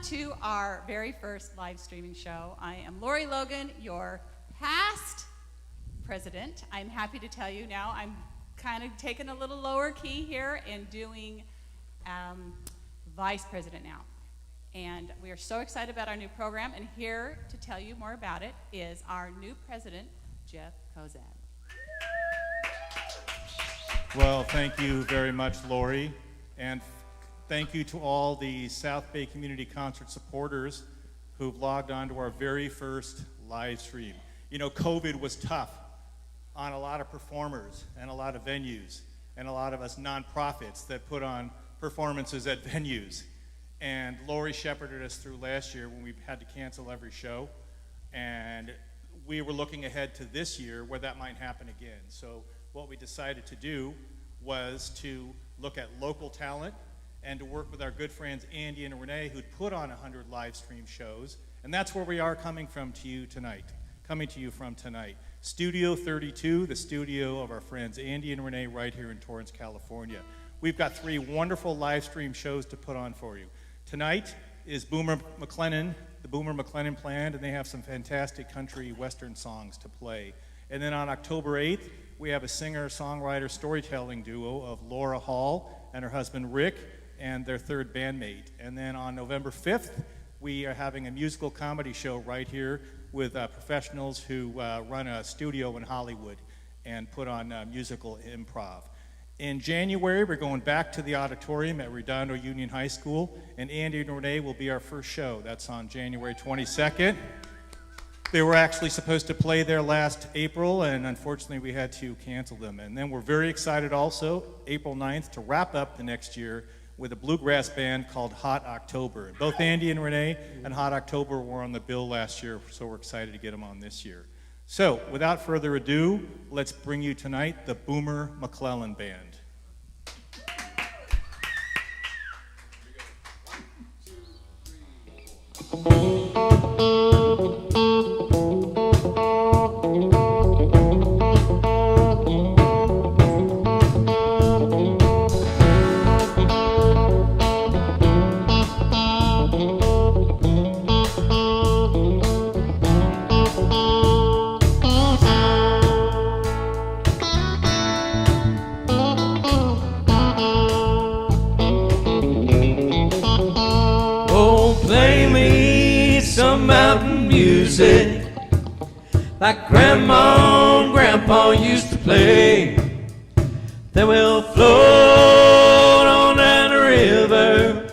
to our very first live streaming show. I am Lori Logan, your past president. I'm happy to tell you now I'm kind of taking a little lower key here and doing vice president now. And we are so excited about our new program, and here to tell you more about it is our new president, Jeff Kozad. Well, thank you very much, Lori, and thank you to all the South Bay Community Concert supporters who've logged on to our very first live stream. You know, COVID was tough on a lot of performers and a lot of venues and a lot of us nonprofits that put on performances at venues. And Lori shepherded us through last year when we had to cancel every show. And we were looking ahead to this year where that might happen again. So what we decided to do was to look at local talent and to work with our good friends Andy and Renee, who'd put on 100 live stream shows. And that's where we are coming from to you tonight, Studio 32, the studio of our friends Andy and Renee right here in Torrance, California. We've got 3 wonderful live stream shows to put on for you. Tonight is Boomer McLennan, the Boomer McLennan Band, and they have some fantastic country western songs to play. And then on October 8th, we have a singer-songwriter storytelling duo of Laura Hall and her husband Rick and their third bandmate. And then on November 5th, we are having a musical comedy show right here with professionals who run a studio in Hollywood and put on musical improv. In January, we're going back to the auditorium at Redondo Union High School, and Andy and Renee will be our first show. That's on January 22nd. They were actually supposed to play there last April, and unfortunately we had to cancel them. And then we're very excited also, April 9th, to wrap up the next year with a bluegrass band called Hot October. Both Andy and Renee and Hot October were on the bill last year, so we're excited to get them on this year. So, without further ado, let's bring you tonight the Boomer McClellan Band. Like Grandma and Grandpa used to play. Then we'll float on down the river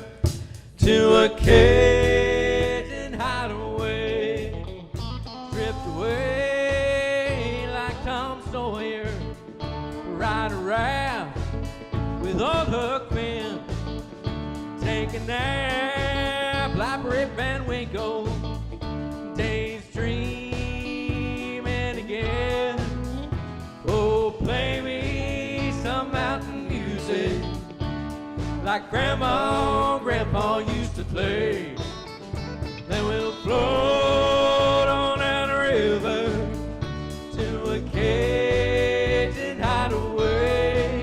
to a Cajun hideaway. Drift away like Tom Sawyer, ride around with old Huck Finn, take a nap like Rip Van Winkle. Days dreaming again. Oh, play me some mountain music like Grandma and Grandpa used to play. Then we'll float on down the river to a Cajun hideaway.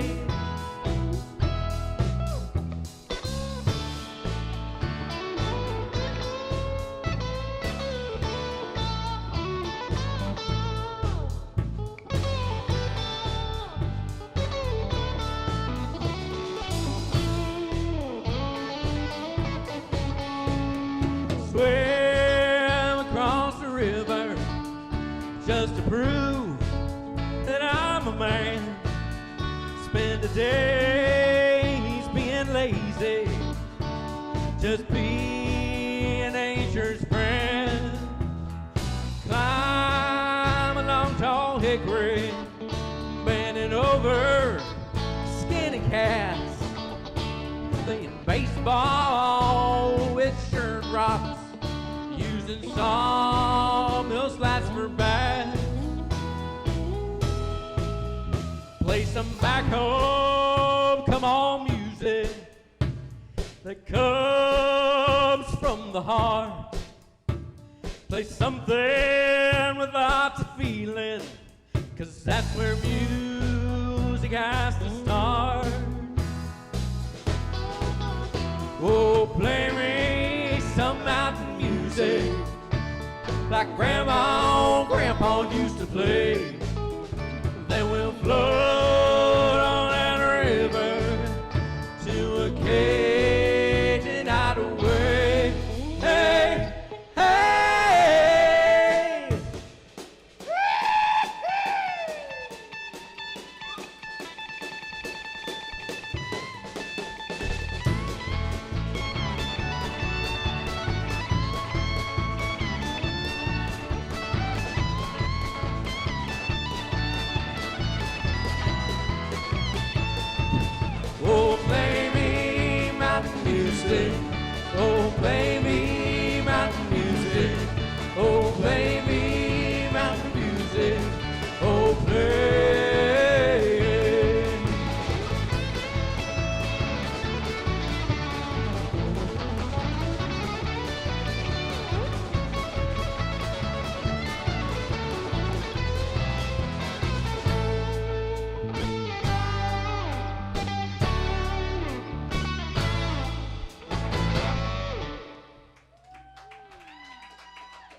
Swim across the river just to prove that I'm a man. Spend the days being lazy, just be nature's friend. Climb along tall hickory, bending over skinny cats, playing baseball with shirt rocks, using sawmill slats for bats. Play some back home, come on music that comes from the heart. Play something with lots of feeling, 'cause that's where music has to start. Oh, play me some music like Grandma and Grandpa used to play. Then we'll float on that river to a Cajun hideaway. Hey, hey. Oh, play me mountain music. Oh, play me mountain music. Oh, play me mountain music. Oh, play.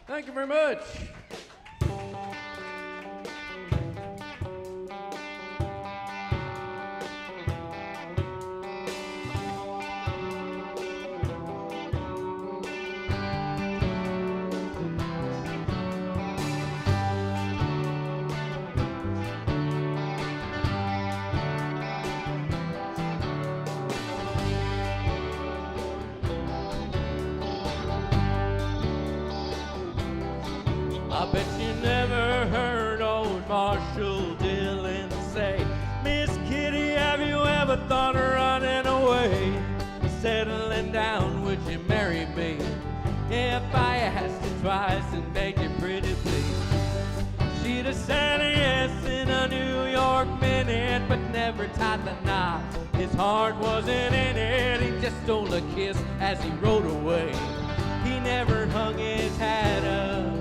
Thank you very much. I bet you never heard old Marshall Dillon say, Miss Kitty, have you ever thought of running away? Settling down, would you marry me? If I asked you twice and begged you pretty please, she'd have said yes in a New York minute, but never tied the knot. His heart wasn't in it, he just stole a kiss as he rode away. He never hung his hat up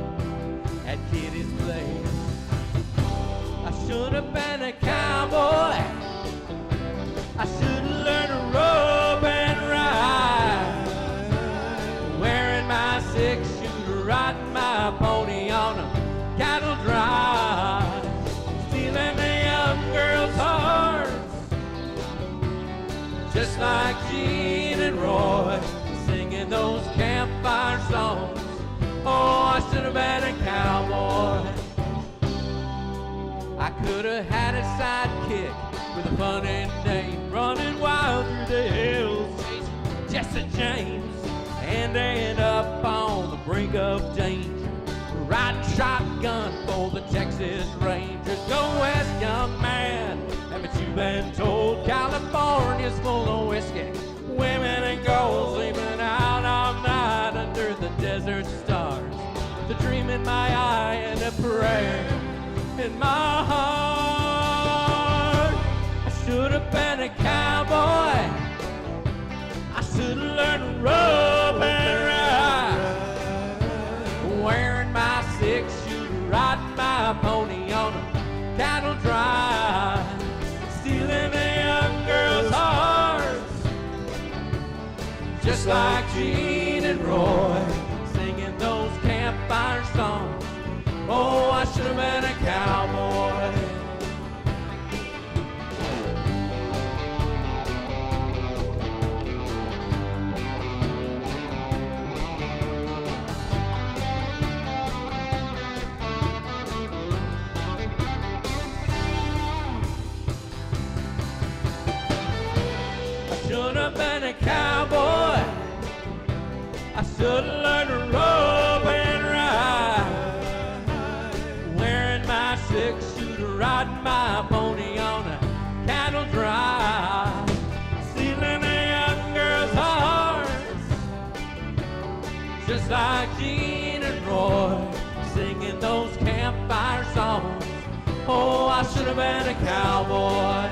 at Kitty's place. I should have been a cowboy. I should have learned to rope and ride, wearing my six-shooter, riding my pony on a cattle drive, stealing the young girls' hearts, just like Gene and Roy, singing those campfire songs. Oh, I should have been a cowboy. I could have had a sidekick with a funny name, running wild through the hills, chasing Jesse James, and end up on the brink of danger, riding shotgun for the Texas Rangers. Go west, young man, haven't you been told California's full of whiskey, women and girls sleeping out all night under the desert stars, the dream in my eye and a prayer in my heart. I should have been a cowboy. I should have learned to rope and ride, wearing my six-shooter, riding my pony on a cattle drive, stealing a young girl's hearts, just like Gene and Roy, singing those campfire songs. Oh, I should have been a cowboy. I should have been a cowboy. I should have learned to rope and ride, wearing my six-shooter, riding my pony on a cattle drive, stealing a young girl's hearts, just like Gene and Roy, singing those campfire songs. Oh, I should have been a cowboy.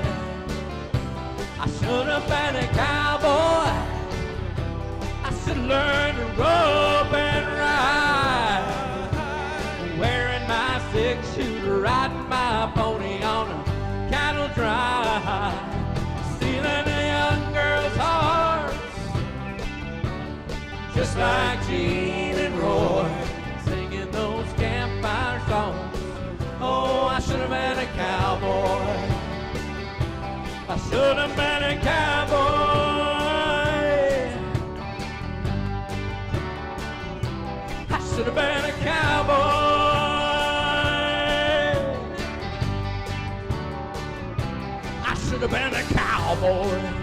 I should have been a cowboy. I should have learned to rope and ride, wearing my six-shooter, riding my pony on a cattle drive, stealing a young girl's hearts, just like Gene and Roy. should have been a cowboy. I should have been a cowboy. I should have been a cowboy.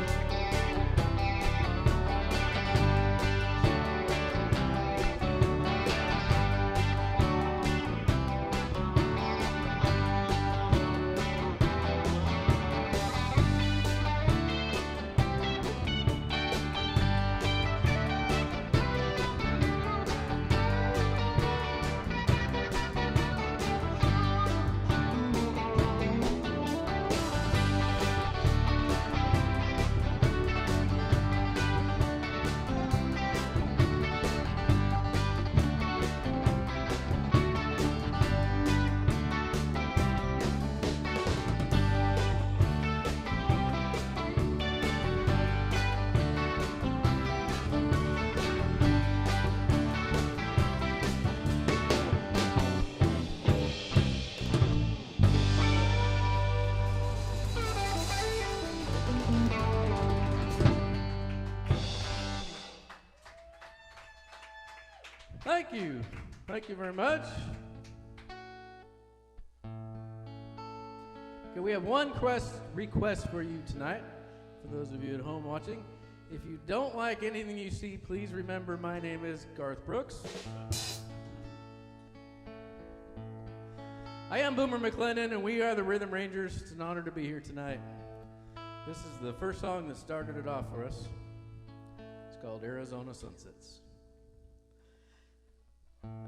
Thank you. Thank you very much. Okay, we have one request for you tonight, for those of you at home watching. If you don't like anything you see, please remember my name is Garth Brooks. I am Boomer McLennan, and we are the Rhythm Rangers. It's an honor to be here tonight. This is the first song that started it off for us. It's called Arizona Sunsets.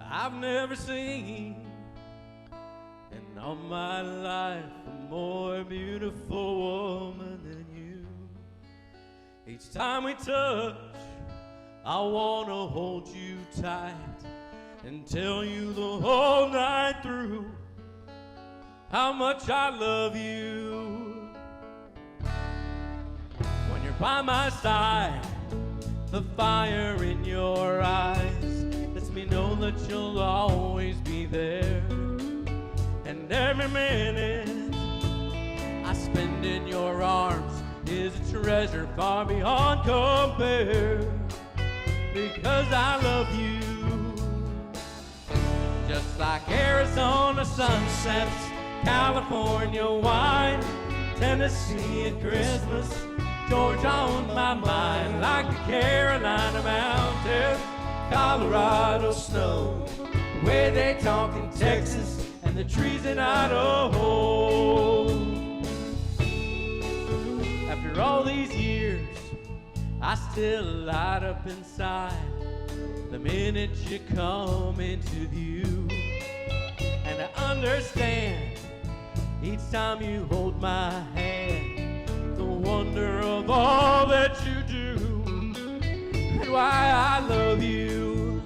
I've never seen in all my life a more beautiful woman than you. Each time we touch, I want to hold you tight and tell you the whole night through how much I love you. When you're by my side, the fire in your eyes lets me know that you'll always be there. And every minute I spend in your arms is a treasure far beyond compare. Because I love you. Just like Arizona sunsets, California wine, Tennessee at Christmas, Georgia on my mind. Like the Carolina mountains, Colorado snow, the way they talk in Texas, and the trees in Idaho. After all these years, I still light up inside the minute you come into view. And I understand each time you hold my hand the wonder of all that you do and why I love you.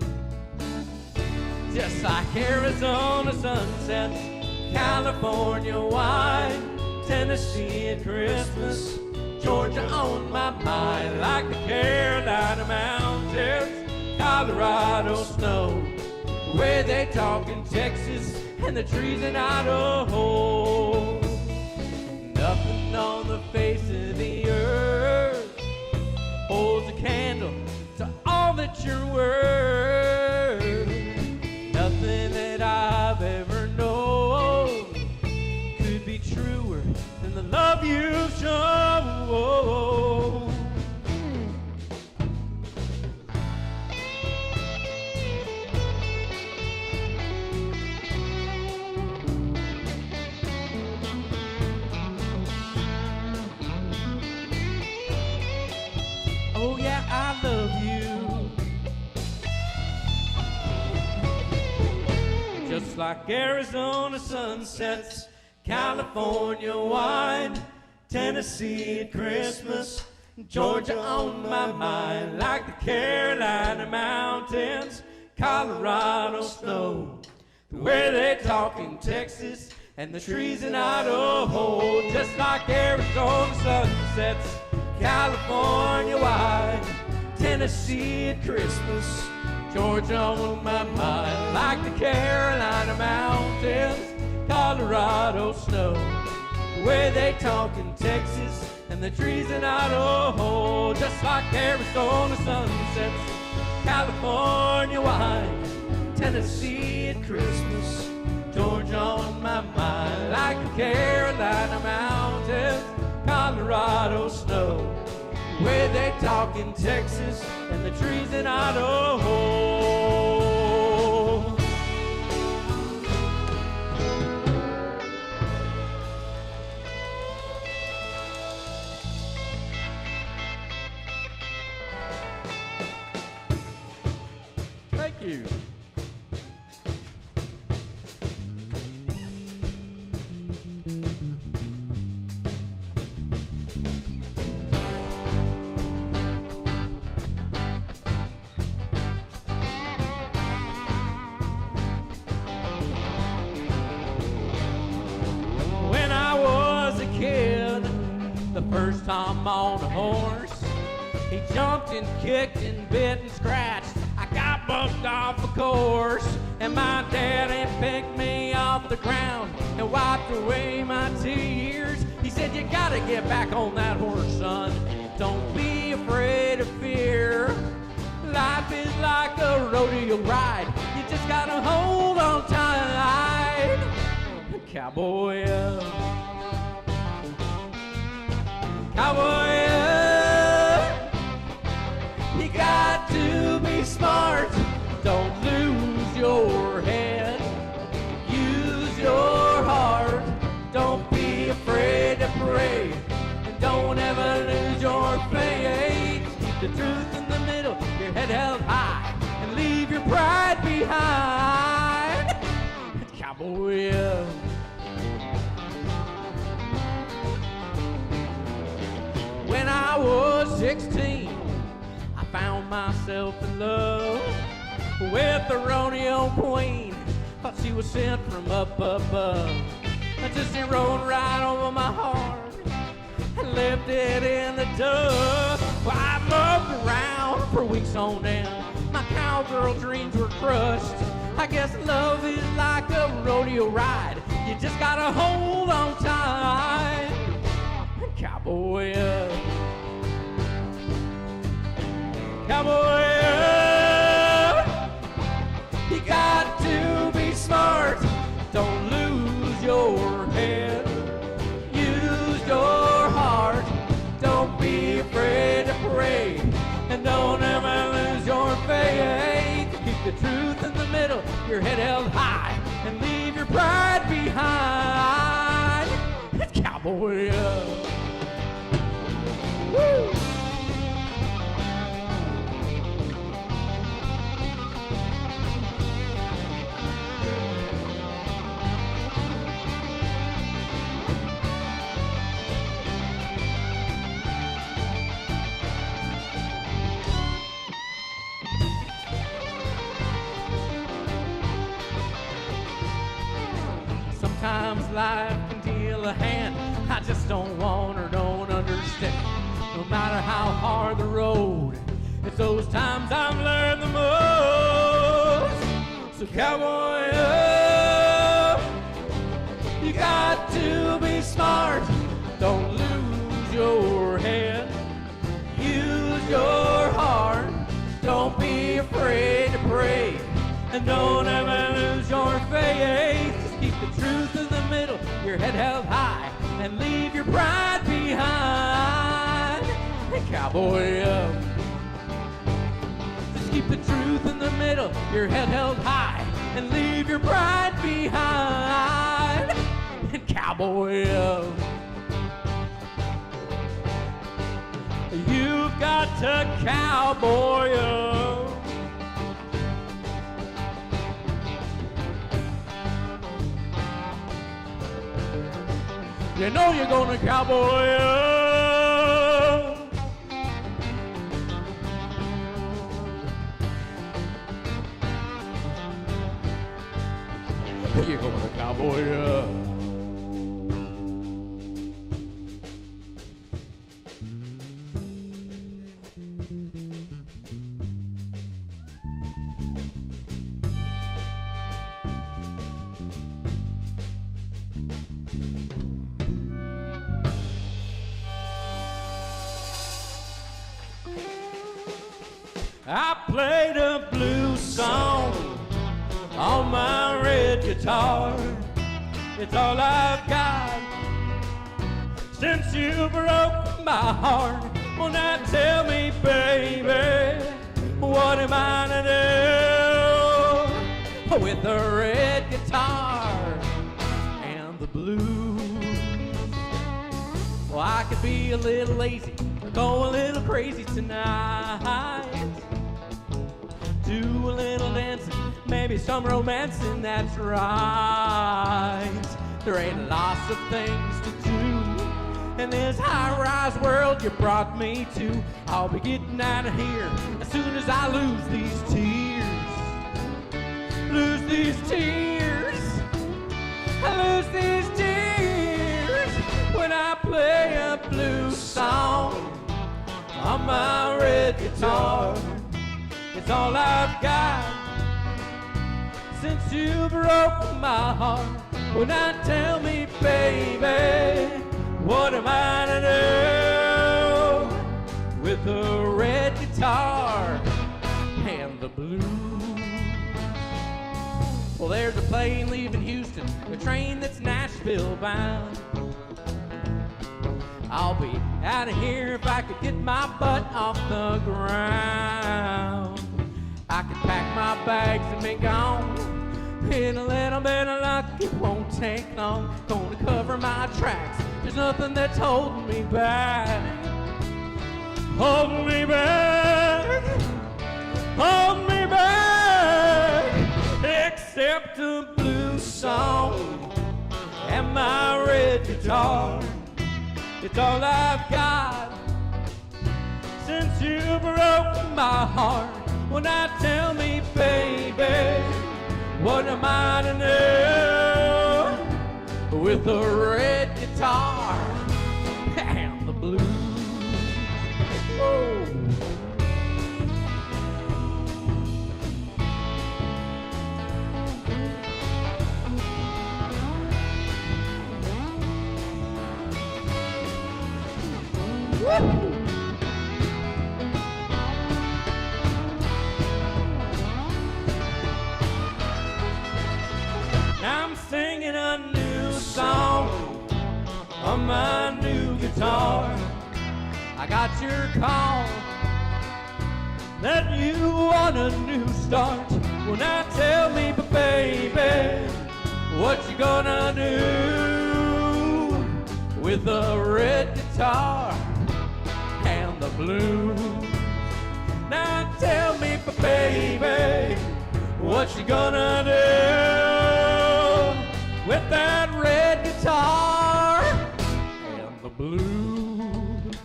Just like Arizona sunsets, California wine, Tennessee at Christmas, Georgia on my mind. Like the Carolina mountains, Colorado snow, the way they talk in Texas, and the trees in Idaho. Nothing on the face of the earth holds a candle to all that you're worth. Nothing that I've ever known could be truer than the love you've shown. Oh yeah, I love you. Just like Arizona sunsets, California wine, Tennessee at Christmas, Georgia on my mind. Like the Carolina mountains, Colorado snow, the way they talk in Texas, and the trees in Idaho. Just like Arizona sunsets, California wine, Tennessee at Christmas, Georgia on my mind. Like the Carolina mountains, Colorado snow, the way they talk in Texas, and and the trees in Idaho, just like Arizona sunsets, California wine, Tennessee at Christmas, Georgia on my mind, like the Carolina mountains, Colorado snow, where they talk in Texas, and the trees in Idaho. Thank you. When I was a kid, the first time on a horse, he jumped and kicked and bit and scratched. I got bumped off a course, and my daddy picked me off the ground and wiped away my tears. He said, you gotta get back on that horse, son. Don't be afraid of fear. Life is like a rodeo ride. You just gotta hold on tight. Cowboy, cowboy, you got to be smart. Don't lose your head. Use your heart. Don't be afraid to pray. And don't ever lose your faith. Keep the truth in the middle, your head held high, and leave your pride behind. Cowboy. When I was 16, I found myself in love with the rodeo queen. Thought she was sent from up above. I just rode right over my heart and left it in the dust. Well, I loved around for weeks on end. My cowgirl dreams were crushed. I guess love is like a rodeo ride. You just gotta hold on tight. Cowboy, cowboy, you got to be smart. Don't lose your head. Use your heart. Don't be afraid to pray. And don't ever lose your faith. Keep the truth in the middle, your head held high, and leave your pride behind. Cowboy. Woo! Sometimes life can deal a hand I just don't want or don't understand. No matter how hard the road, it's those times I've learned the most. So cowboy, you got to be smart. Don't lose your head. Use your heart. Don't be afraid to pray. And don't ever lose your faith. Just keep the truth in the middle, your head held high, and leave your pride behind. Hey, cowboy, just keep the truth in the middle, your head held high, and leave your pride behind. And cowboy, you've got to cowboy up. You know you're gonna cowboy up. You're gonna cowboy up. I played a blues song on my red guitar. It's all I've got since you broke my heart. Well, now tell me, baby, what am I to do with a red guitar and the blues? Well, I could be a little lazy or go a little crazy tonight. Do a little dancing, maybe some romancing, that's right. There ain't lots of things to do in this high-rise world you brought me to. I'll be getting out of here as soon as I lose these tears. Lose these tears. I lose these tears when I play a blues song on my red guitar. It's all I've got since you broke my heart. Well, now tell me, baby, what am I to do with a red guitar and the blues? Well, there's a plane leaving Houston, a train that's Nashville bound. I'll be out of here if I could get my butt off the ground. I could pack my bags and be gone. In a little bit of luck, it won't take long. Gonna cover my tracks. There's nothing that's holding me back. Holding me back. Holding me back. Except a blues song and my red guitar. It's all I've got since you broke my heart. Well, now tell me, baby, what am I to do with a red guitar and the blues? Whoa. Woo. I'm singing a new song on my new guitar. I got your call that you want a new start. Well, now tell me, baby, what you gonna do with a red guitar and the blues? Now tell me, baby, what you gonna do with that red guitar and the blues?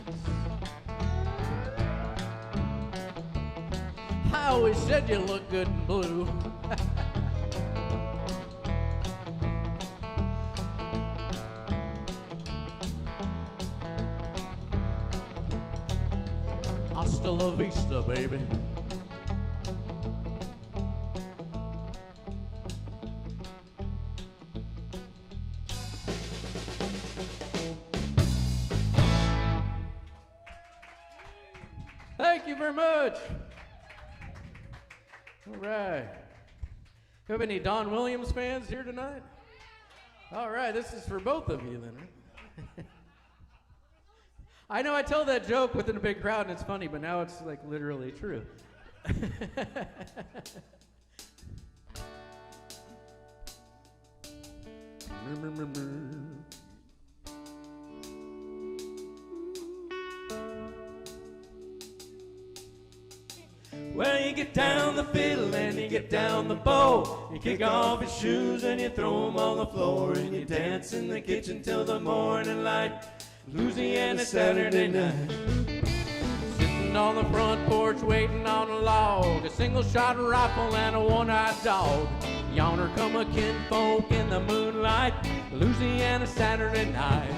I always said you look good in blue. Hasta la vista, baby. Thank you very much. All right. Have any Don Williams fans here tonight? All right, this is for both of you then. I know I tell that joke within a big crowd and it's funny, but now it's like literally true. Well, you get down the fiddle and you get down the bow. You kick off your shoes and you throw them on the floor. And you dance in the kitchen till the morning light. Louisiana Saturday night. Sitting on the front porch waiting on a log. A single-shot rifle and a one-eyed dog. Yonder come a kinfolk in the moonlight. Louisiana Saturday night.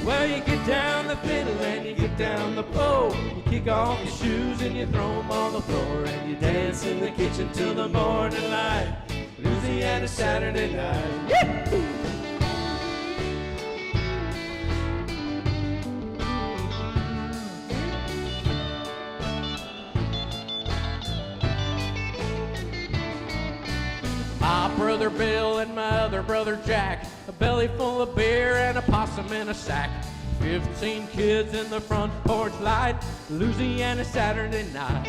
Well, you get down the fiddle and you get down the bow. You kick off your shoes and you throw them on the floor. And you dance in the kitchen till the morning light. Louisiana Saturday night. Yee-hoo! brother Bill and my other brother Jack, a belly full of beer and a possum in a sack. 15 kids in the front porch light, Louisiana Saturday night.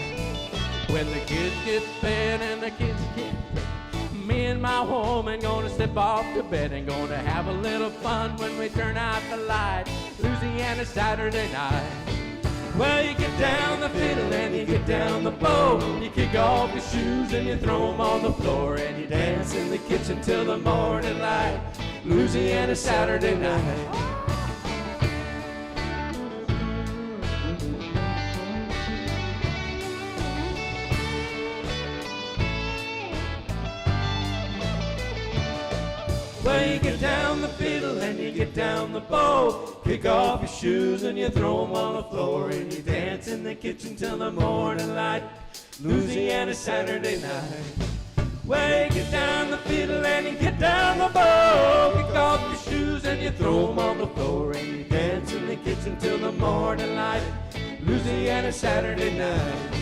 When the kids get fed and the kids get fed, me and my woman gonna step off to bed and gonna have a little fun when we turn out the light. Louisiana Saturday night. Well, you get down the fiddle and you get down the bow. You kick off your shoes and you throw them on the floor, and you dance in the kitchen till the morning light. Louisiana Saturday night. Well, you get down the fiddle and you get down the bow. Kick off your shoes and you throw them on the floor, and you dance in the kitchen till the morning light. Louisiana Saturday night. Well, you get down the fiddle and you get down the bow. Kick off your shoes and you throw them on the floor, and you dance in the kitchen till the morning light. Louisiana Saturday night.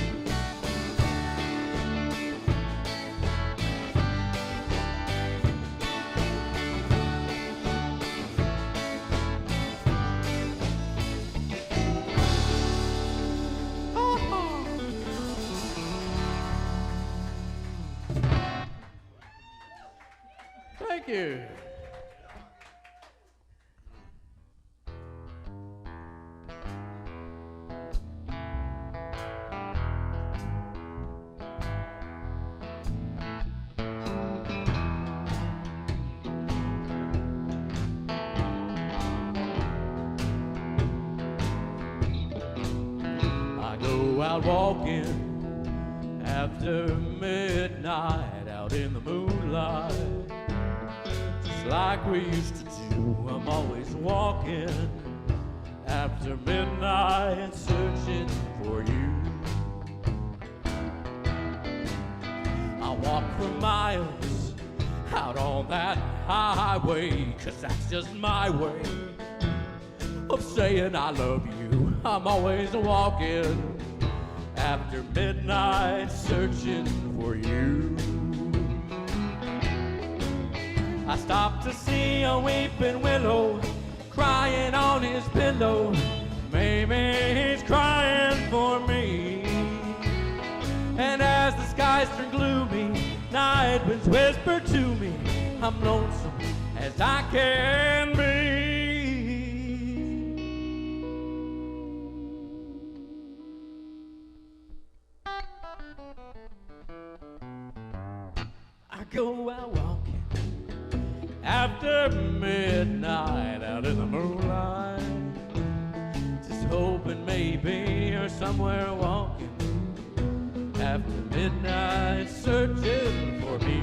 Thank you. I go out walking after midnight, out in the moonlight, like we used to do. I'm always walking after midnight, searching for you. I walk for miles out on that highway, 'cause that's just my way of saying I love you. I'm always walking after midnight, searching for you. I stopped to see a weeping willow crying on his pillow. Maybe he's crying for me. And as the skies turn gloomy, night winds whisper to me, I'm lonesome as I can be. I go out walking after midnight, out in the moonlight, just hoping maybe you're somewhere walking after midnight, searching for me.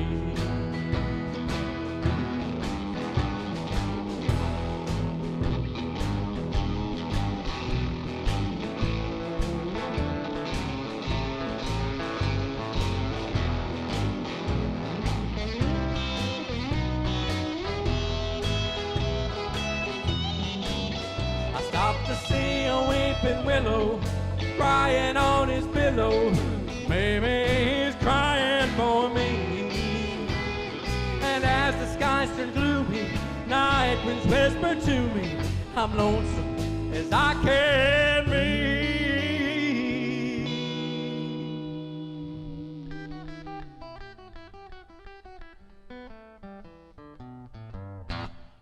To see a weeping willow crying on his pillow. Maybe he's crying for me. And as the skies turn gloomy, night winds whisper to me, I'm lonesome as I can be.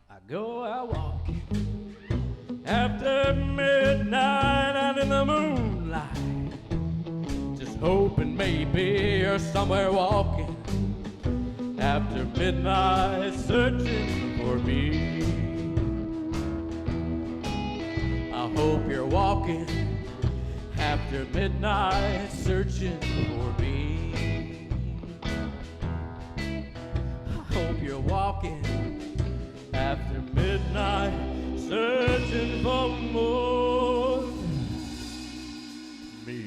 I go out walking after midnight, out in the moonlight, just hoping maybe you're somewhere walking after midnight, searching for me. I hope you're walking after midnight, searching for me. I hope you're walking after midnight, searching for more me.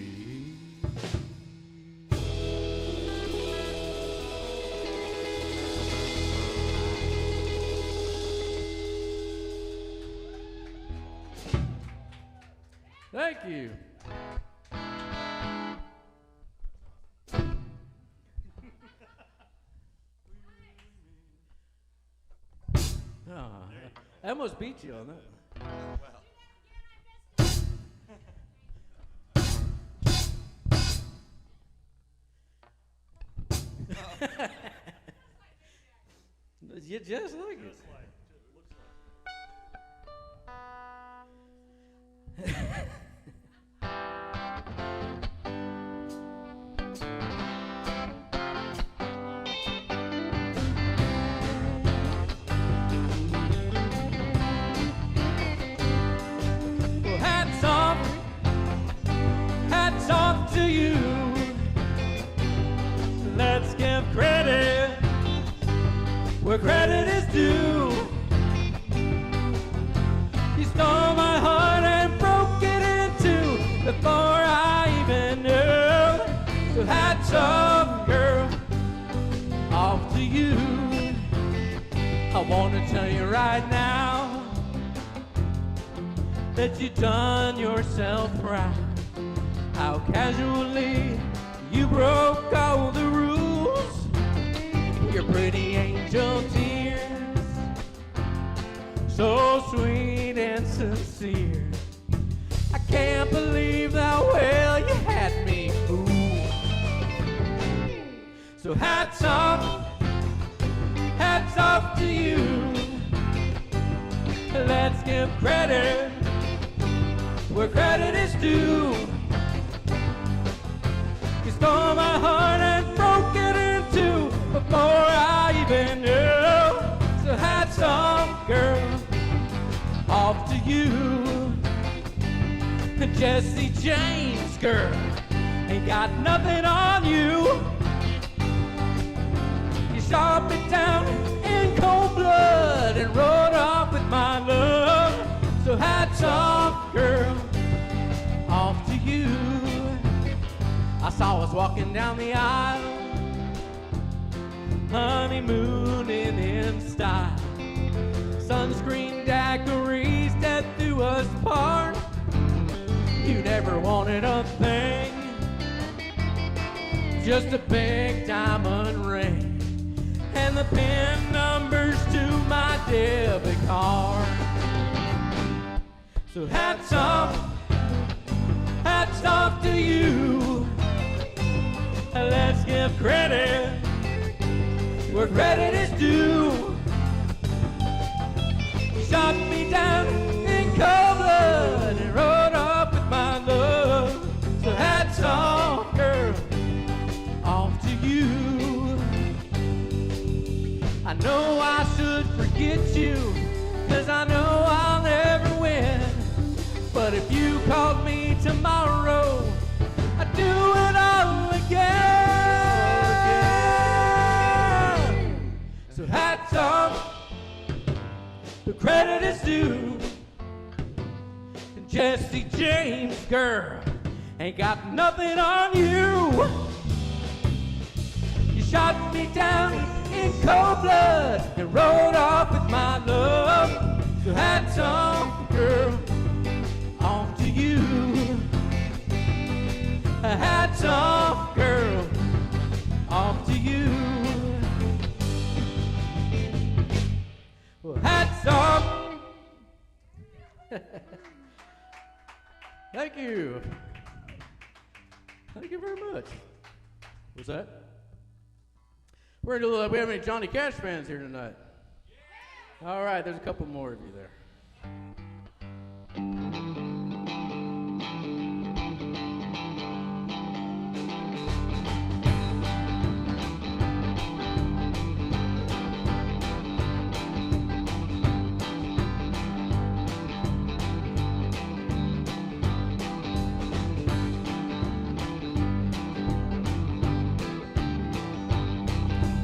Thank you. I almost beat you on that. You just like it. Well, hats off to you. Let's give credit where credit is due. You stole my heart and broke it in two before I even knew. So hats off, girl, off to you. I want to tell you right now that you done yourself proud. How casually you broke all the rules. Your pretty angel tears, so sweet and sincere. I can't believe how well you had me fooled. So hats off to you. Let's give credit where credit is due. You stole my heart and broke it in two before I even knew. So hats off, girl, off to you. Jesse James, girl, ain't got nothing on you. You shot me down in cold blood and rode off with my love. So hats off, girl, off to you. I saw us walking down the aisle, honeymooning in style. Sunscreen daiquiris that threw us apart. You never wanted a thing, just a big diamond ring and the pin numbers to my debit card. So hats off to you. Let's give credit where credit is due. You shot me down in cold blood and rode off with my love. So hats off, girl, off to you. I know I should forget you, 'cause I know I'll never win. But if you called me tomorrow, I'd do it all again. So hats off, the credit is due. And Jesse James, girl, ain't got nothing on you. You shot me down in cold blood and rode off with my love. So hats off, girl, off to you. Hats off, girl, off to you. Well, hats off. Thank you. Thank you very much. What's that? We're gonna do we have any Johnny Cash fans here tonight? All right, there's a couple more of you there.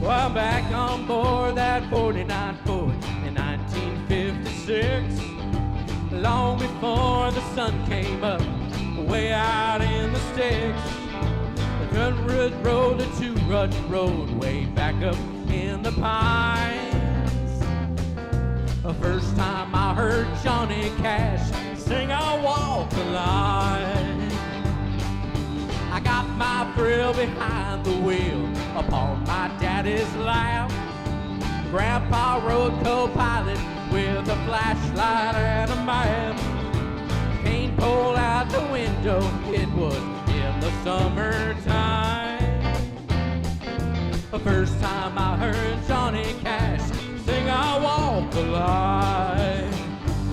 Well, I'm back on board that 49 Ford in 1956. Long before the sun came up, way out in the sticks. The dirt road, the two-rut road, way back up in the pines. The first time I heard Johnny Cash sing "I'll Walk the Line," I got my thrill behind the wheel upon my daddy's lap. Grandpa rode co-pilot with a flashlight and a map. Cane pole out the window, it was in the summertime. The first time I heard Johnny Cash sing I Walk the Line.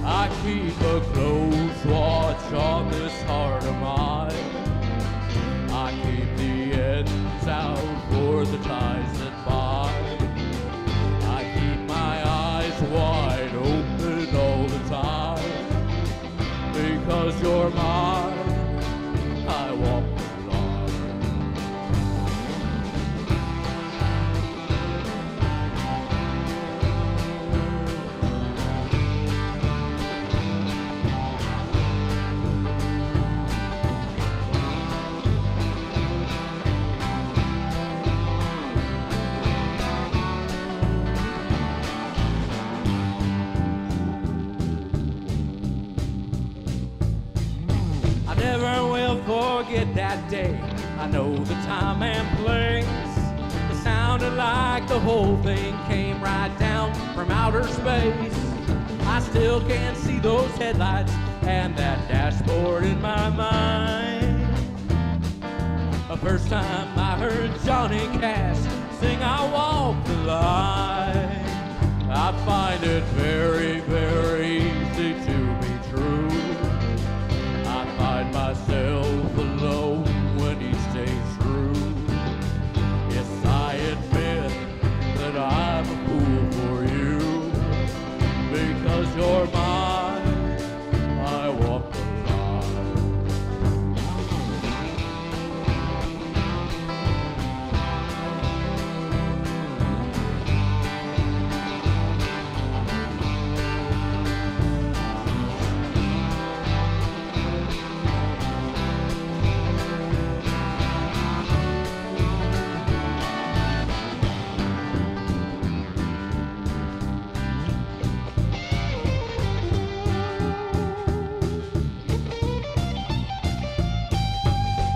I keep a close watch on this heart of mine. I keep the ends out for the ties that bind. I keep my eyes wide open all the time. Because you're mine, I walk the line. I never will forget that day. I know the time and place. It sounded like the whole thing came right down from outer space. I still can see those headlights and that dashboard in my mind. The first time I heard Johnny Cash sing I Walk the Line. I find it very, very easy to be true. I find myself alone when he stays through. Yes, I admit that I'm a fool for you. Because you're mine, I walk the line.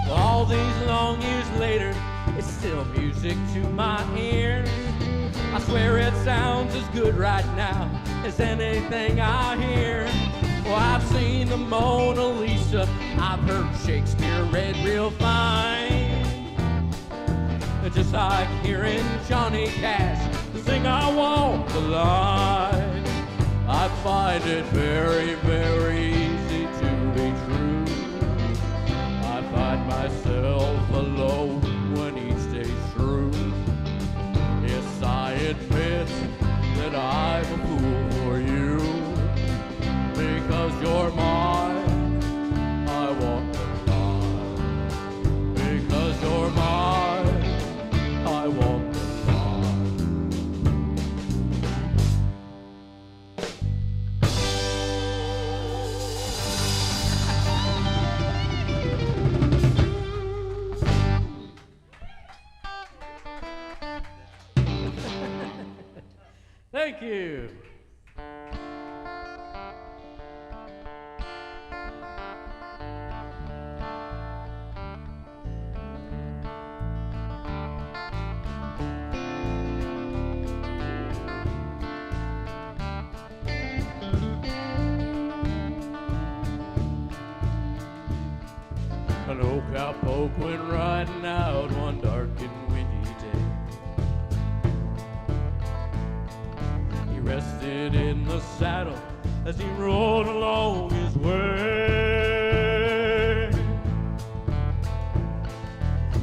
All these long years later, it's still music to my ears. I swear it sounds as good right now as anything I hear. Well, I've seen the Mona Lisa, I've heard Shakespeare read real fine. Just like hearing Johnny Cash sing I Walk the Line. I find it very, very easy to be true. I find myself alone when he stays through. Yes, I admit that I'm a fool for you. Because you're mine, I walk the line. Because you're mine, I walk the line. Thank you. An old cowpoke went riding out one dark and windy day. He rested in the saddle as he rode along his way.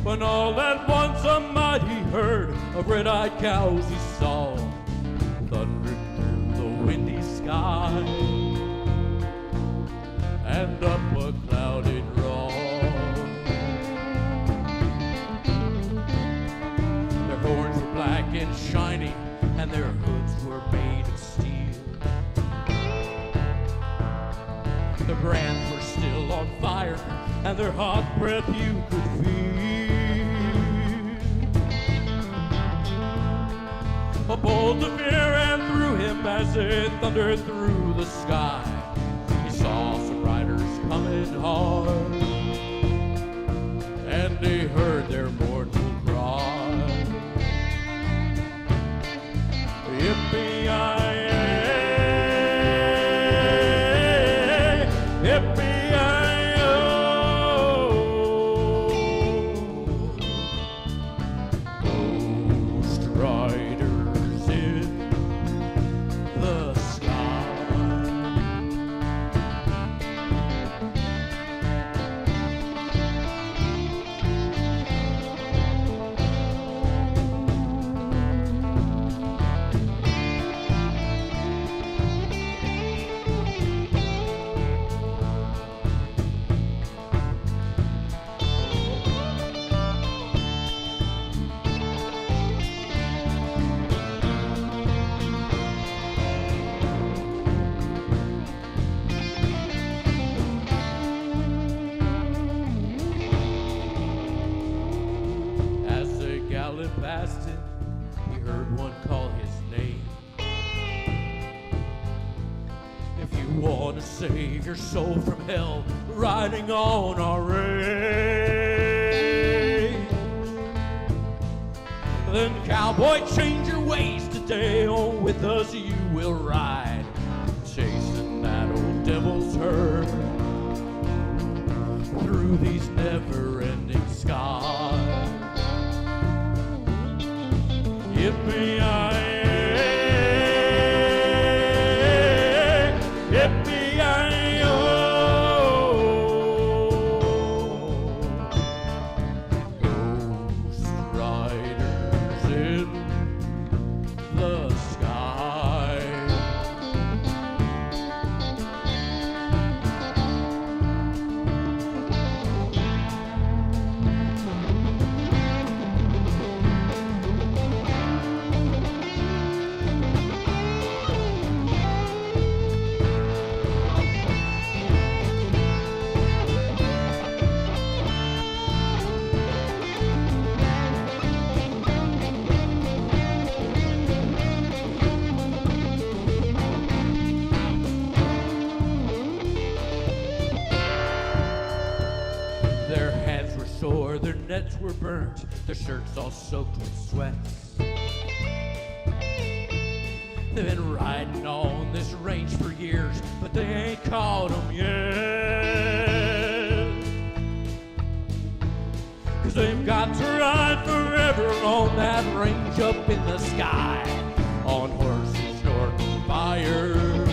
When all at once a mighty herd of red-eyed cows he saw thundering through the windy sky and up a clouded draw. Their horns were black and shiny, and their hoods were made of steel. Their brands were still on fire, and their hot breath you could feel. A bolt of fear ran through him as it thundered through the sky. He saw some riders coming hard, and he heard their mournful cry. Yippee-yi-yi, sailing past him, he heard one call his name. If you want to save your soul from hell, riding on our range, then cowboy, change your ways today. On with us you will ride, chasing that old devil's herd through these never-ending skies. Yippee-yi-yi, yippee-yi-yo. Ghost riders in the sky. Their hands were sore, their nets were burnt, their shirts all soaked with sweat. They've been riding on this range for years, but they ain't caught 'em yet. 'Cause they've got to ride forever on that range up in the sky, on horses snorting fire.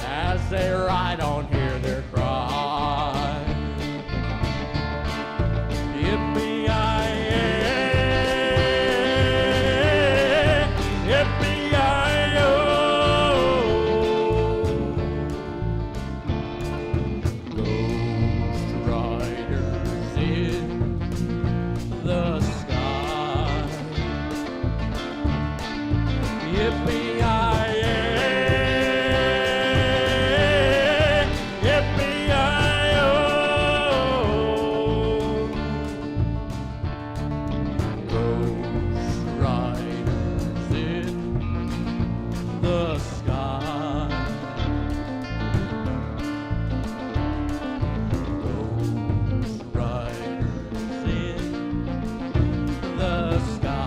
As they ride on, hear their cry. Yippee-yi-yi, yippee-yi-yo. Ghost riders in the sky. Yippee-yi-yi, yippee-yi-yo. Ghost riders in the sky. Ghost riders in the sky.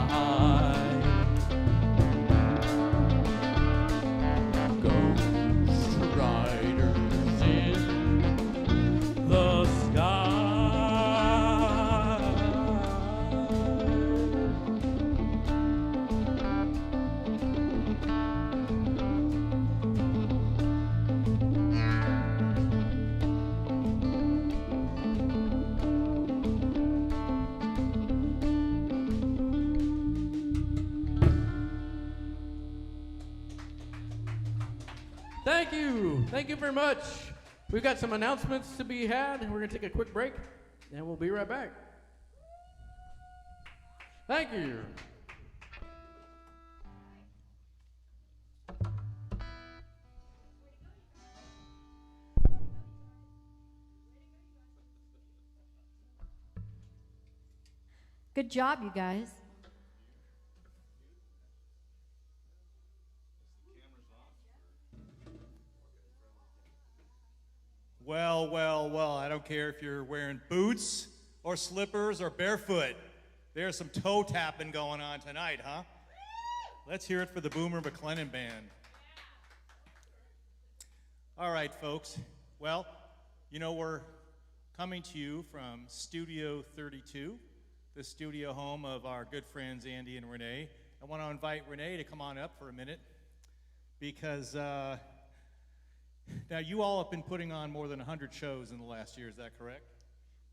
Ghost riders in the sky. Thank you. Thank you very much. We've got some announcements to be had. We're going to take a quick break, and we'll be right back. Thank you. Good job, you guys. Well, well, well, I don't care if you're wearing boots or slippers or barefoot. There's some toe tapping going on tonight, huh? Let's hear it for the Boomer McLennan Band. All right, folks. Well, you know, we're coming to you from Studio 32, the studio home of our good friends Andy and Renee. I want to invite Renee to come on up for a minute because now you all have been putting on more than 100 shows in the last year, is that correct?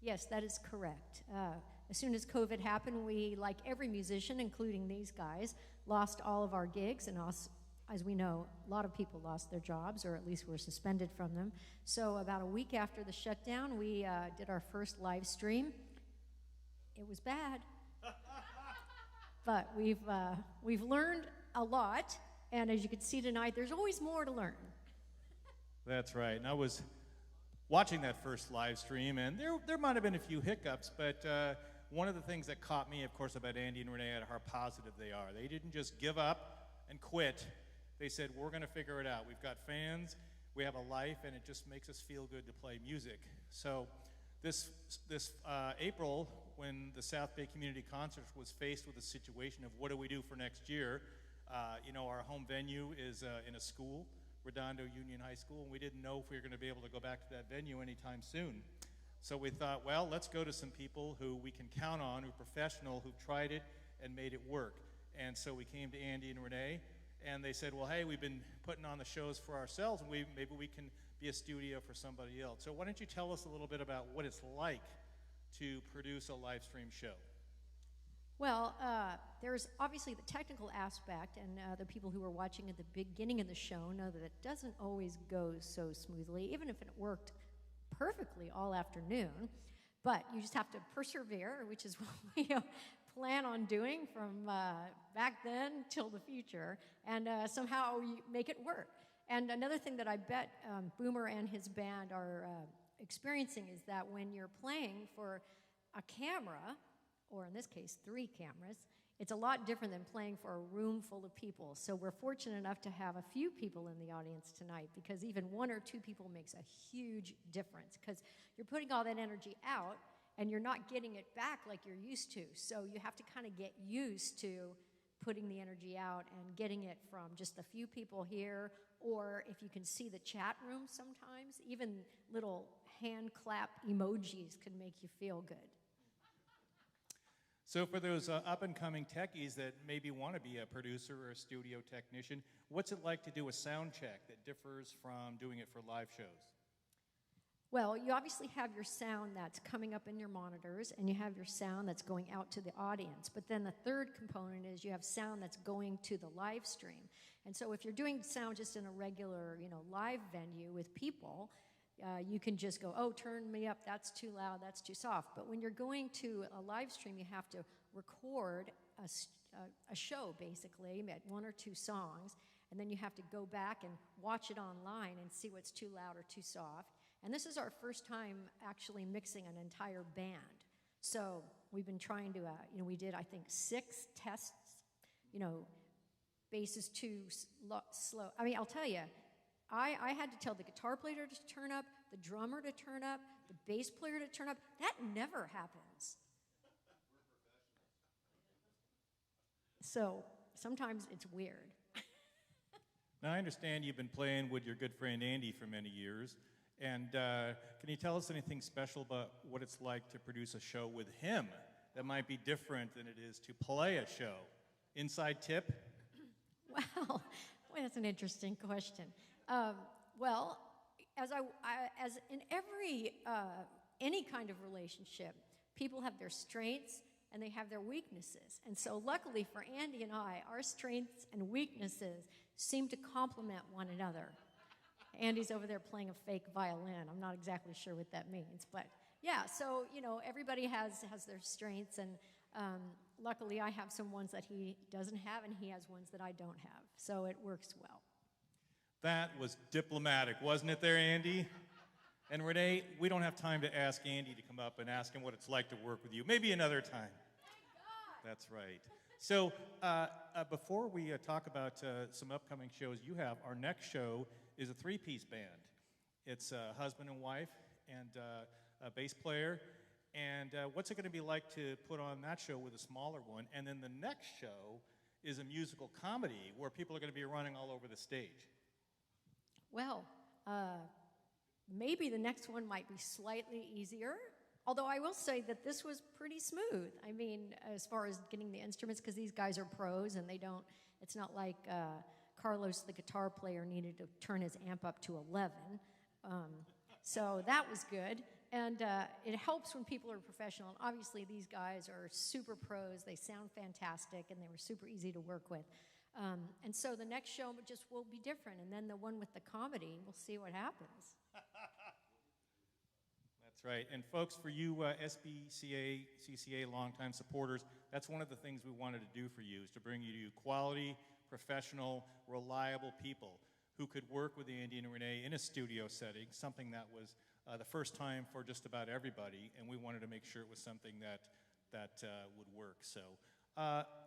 Yes, that is correct. As soon as COVID happened, we, like every musician, including these guys, lost all of our gigs, and as we know, a lot of people lost their jobs, or at least were suspended from them. So about a week after the shutdown, we did our first live stream. It was bad, but we've learned a lot, and as you can see tonight, there's always more to learn. That's right. And I was watching that first live stream, and there might have been a few hiccups, but one of the things that caught me, of course, about Andy and Renee are how positive they are. They didn't just give up and quit. They said, we're going to figure it out. We've got fans, we have a life, and it just makes us feel good to play music. So this April, when the South Bay Community Concerts was faced with a situation of what do we do for next year, our home venue is in a school, Redondo Union High School, and we didn't know if we were going to be able to go back to that venue anytime soon. So we thought, well, let's go to some people who we can count on, who are professional, who've tried it and made it work. And so we came to Andy and Renee, and they said, well, hey, we've been putting on the shows for ourselves, and maybe we can be a studio for somebody else. So why don't you tell us a little bit about what it's like to produce a live stream show? Well, there's obviously the technical aspect, and the people who were watching at the beginning of the show know that it doesn't always go so smoothly, even if it worked perfectly all afternoon. But you just have to persevere, which is what we plan on doing from back then till the future, and somehow you make it work. And another thing that I bet Boomer and his band are experiencing is that when you're playing for a camera, or in this case, 3 cameras, it's a lot different than playing for a room full of people. So we're fortunate enough to have a few people in the audience tonight, because even 1 or 2 people makes a huge difference, because you're putting all that energy out and you're not getting it back like you're used to. So you have to kind of get used to putting the energy out and getting it from just a few people here, or if you can see the chat room sometimes, even little hand clap emojis can make you feel good. So for those up-and-coming techies that maybe want to be a producer or a studio technician, what's it like to do a sound check that differs from doing it for live shows? Well, you obviously have your sound that's coming up in your monitors, and you have your sound that's going out to the audience. But then the third component is you have sound that's going to the live stream. And so if you're doing sound just in a regular, live venue with people, you can just go, oh, turn me up, that's too loud, that's too soft. But when you're going to a live stream, you have to record a show, basically, at 1 or 2 songs, and then you have to go back and watch it online and see what's too loud or too soft. And this is our first time actually mixing an entire band. So we've been trying to, we did, I think, 6 tests, bass is too slow. I mean, I'll tell you, I had to tell the guitar player to turn up, the drummer to turn up, the bass player to turn up. That never happens. So sometimes it's weird. Now, I understand you've been playing with your good friend Andy for many years. And can you tell us anything special about what it's like to produce a show with him that might be different than it is to play a show? Inside tip? Well, that's an interesting question. Well, as in every any kind of relationship, people have their strengths and they have their weaknesses. And so luckily for Andy and I, our strengths and weaknesses seem to complement one another. Andy's over there playing a fake violin. I'm not exactly sure what that means, but yeah, so, everybody has their strengths, and luckily I have some ones that he doesn't have, and he has ones that I don't have, so it works well. That was diplomatic, wasn't it there, Andy? And Renee, we don't have time to ask Andy to come up and ask him what it's like to work with you. Maybe another time. That's right. So before we talk about some upcoming shows you have, our next show is a 3-piece band. It's a husband and wife and a bass player. And what's it going to be like to put on that show with a smaller one? And then the next show is a musical comedy where people are going to be running all over the stage. Well, maybe the next one might be slightly easier, although I will say that this was pretty smooth. I mean, as far as getting the instruments, because these guys are pros and it's not like Carlos, the guitar player, needed to turn his amp up to 11. So that was good. And it helps when people are professional. And obviously, these guys are super pros. They sound fantastic, and they were super easy to work with. And so the next show just will be different. And then the one with the comedy, we'll see what happens. That's right. And folks, for you SBCA, CCA longtime supporters, that's one of the things we wanted to do for you, is to bring you quality, professional, reliable people who could work with Andy and Renee in a studio setting, something that was the first time for just about everybody, and we wanted to make sure it was something that that would work. So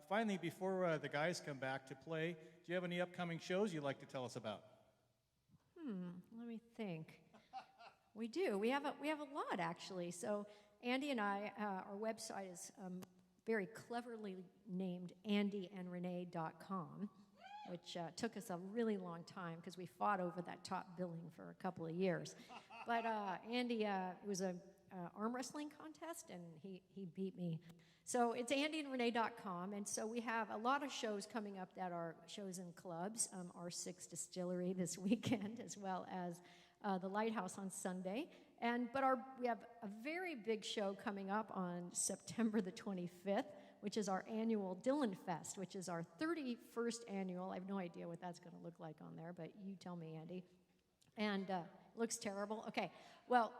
finally, before the guys come back to play, do you have any upcoming shows you'd like to tell us about? Let me think. We do. We have a lot, actually. So Andy and I, our website is very cleverly named andyandrenee.com, which took us a really long time because we fought over that top billing for a couple of years. But Andy, it was a arm wrestling contest, and he beat me. So it's andyandrenee.com, and so we have a lot of shows coming up that are shows in clubs, R6 Distillery this weekend, as well as the Lighthouse on Sunday. But we have a very big show coming up on September the 25th, which is our annual Dylan Fest, which is our 31st annual. I have no idea what that's going to look like on there, but you tell me, Andy. And it looks terrible. Okay, well,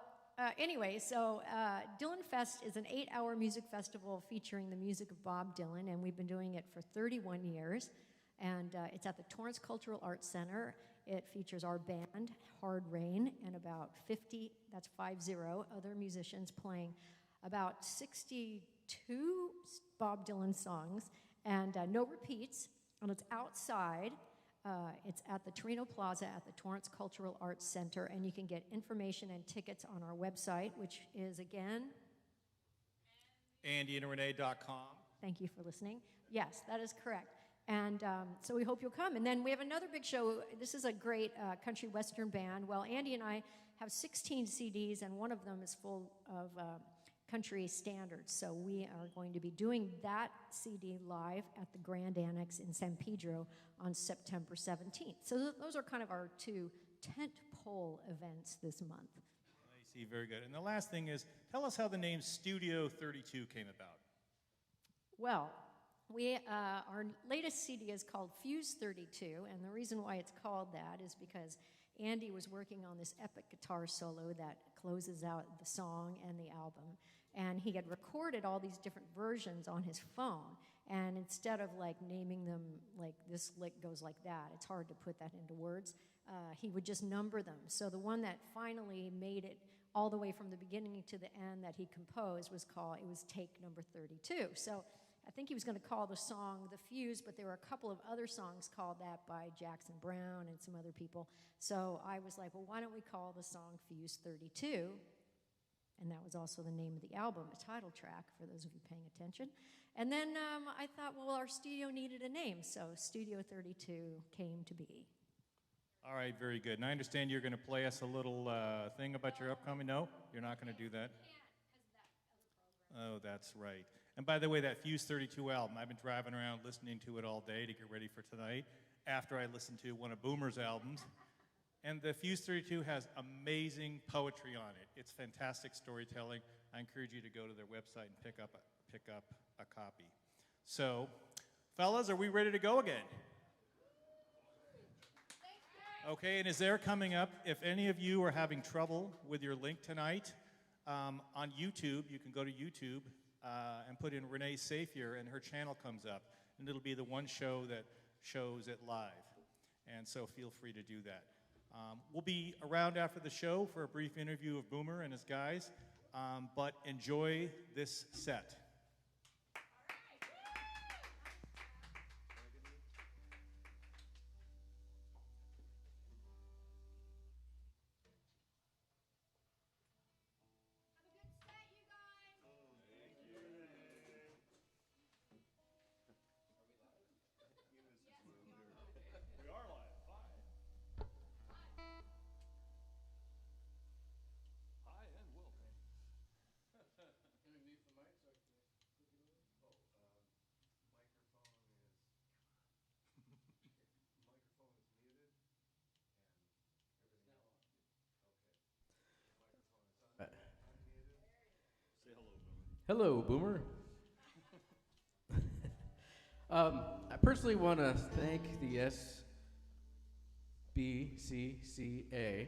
anyway, so Dylan Fest is an 8-hour music festival featuring the music of Bob Dylan, and we've been doing it for 31 years. And it's at the Torrance Cultural Arts Center. It features our band, Hard Rain, and about 50, that's 50, other musicians playing about 62 Bob Dylan songs, and no repeats, and it's outside. It's at the Torino Plaza at the Torrance Cultural Arts Center, and you can get information and tickets on our website, which is, again, andyandrenee.com. Thank you for listening. Yes, that is correct. And so we hope you'll come. And then we have another big show. This is a great country western band. Well, Andy and I have 16 CDs, and one of them is full of country standards. So we are going to be doing that CD live at the Grand Annex in San Pedro on September 17th. So those are kind of our two tent-pole events this month. I see, very good. And the last thing is, tell us how the name Studio 32 came about. Well, our latest CD is called Fuse 32, and the reason why it's called that is because Andy was working on this epic guitar solo that closes out the song and the album, and he had recorded all these different versions on his phone, and instead of like naming them like this lick goes like that, it's hard to put that into words, he would just number them. So the one that finally made it all the way from the beginning to the end that he composed was take number 32. So I think he was going to call the song The Fuse, but there were a couple of other songs called that by Jackson Browne and some other people. So I was like, well, why don't we call the song Fuse 32? And that was also the name of the album, a title track, for those of you paying attention. And then I thought, well, our studio needed a name, so Studio 32 came to be. All right, very good. And I understand you're going to play us a little thing about your upcoming... No, you're not going to do that? Oh, that's right. And by the way, that Fuse 32 album, I've been driving around listening to it all day to get ready for tonight after I listened to one of Boomer's albums. And the Fuse 32 has amazing poetry on it. It's fantastic storytelling. I encourage you to go to their website and pick up a copy. So, fellas, are we ready to go again? Okay, and as they're coming up, if any of you are having trouble with your link tonight, on YouTube, you can go to YouTube and put in Renee Safier, and her channel comes up, and it'll be the one show that shows it live. And so feel free to do that. We'll be around after the show for a brief interview of Boomer and his guys, but enjoy this set. Hello, Boomer. I personally want to thank the SBCCA,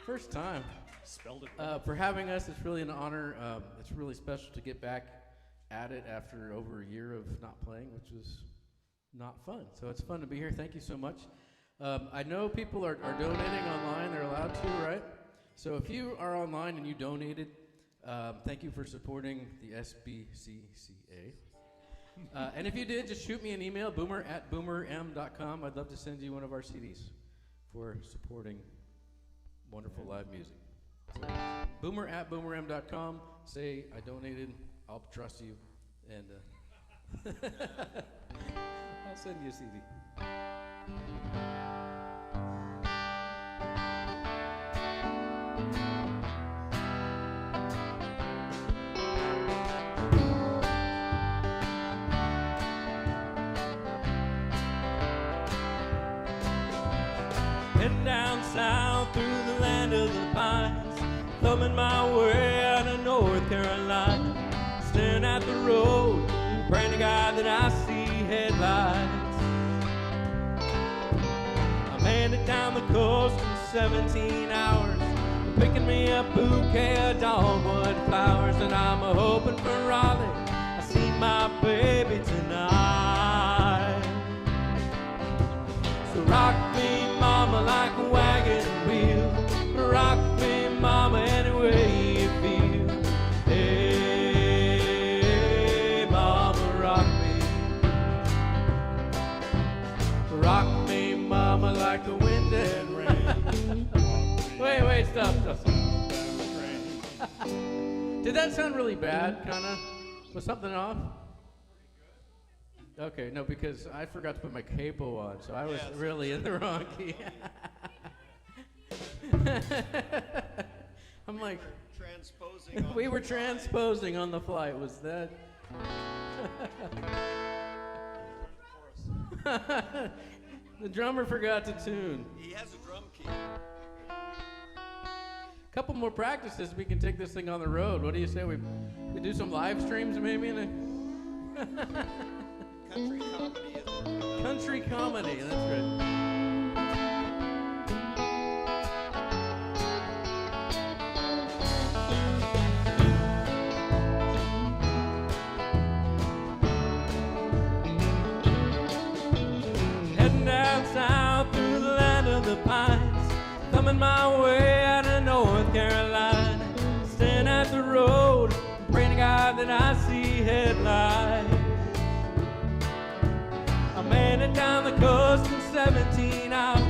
first time, Spelled it right. for having us. It's really an honor. It's really special to get back at it after over a year of not playing, which was not fun. So it's fun to be here. Thank you so much. I know people are donating online. They're allowed to, right? So if you are online and you donated, Thank you for supporting the SBCCA. And if you did, just shoot me an email, boomer@boomerm.com. I'd love to send you one of our CDs for supporting wonderful live music. So, boomer@boomerm.com. Say I donated. I'll trust you, and I'll send you a CD. Heading down south through the land of the pines, thumbing my way out of North Carolina, staring at the road, praying to God that I see headlights. I made it down the coast in 17 hours, picking me a bouquet of dogwood flowers, and I'm hoping for Raleigh. I see my baby tonight. So rock me, mama, like a wagon wheel. Rock me, mama, any way you feel. Hey, mama, rock me. Rock me, mama, like the wind and rain. Wait, stop. Did that sound really bad, kinda? Was something off? Okay, no, because I forgot to put my capo on, so I was really in the wrong key. I'm like, we were transposing on the fly. Was that? The drummer forgot to tune. He has a drum key. Couple more practices, we can take this thing on the road. What do you say? We do some live streams maybe? Country comedy is Country comedy, that's right. Heading down south through the land of the pines, thumbing my way out of North Carolina, staring at the road, praying to God that I see headlights. I made it down the coast in 17 hours,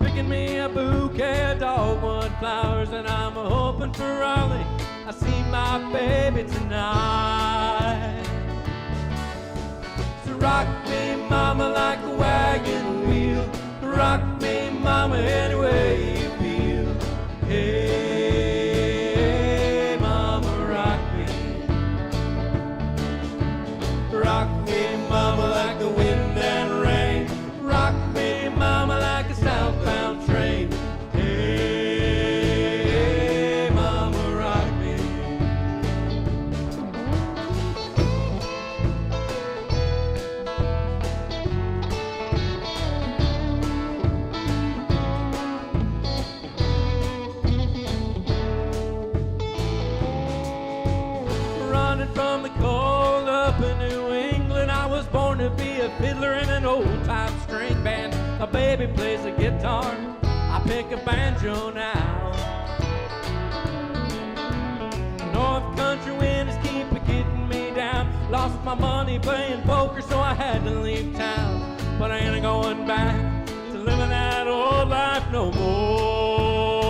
picking me a bouquet of dogwood flowers, and I'm hoping for Raleigh. I see my baby tonight. So rock me, mama, like a wagon wheel. Rock me, mama, any way you feel. Hey, mama, rock me. Rock me, mama, like the wind and rain. Rock me, mama, like a southbound train. Hey, mama, rock me. Running from the cold up in New England, I was born to be a fiddler in an old-time string band. My baby plays the guitar, I pick a banjo now. North country winters keep getting me down. Lost my money playing poker, so I had to leave town. But I ain't going back to living that old life no more.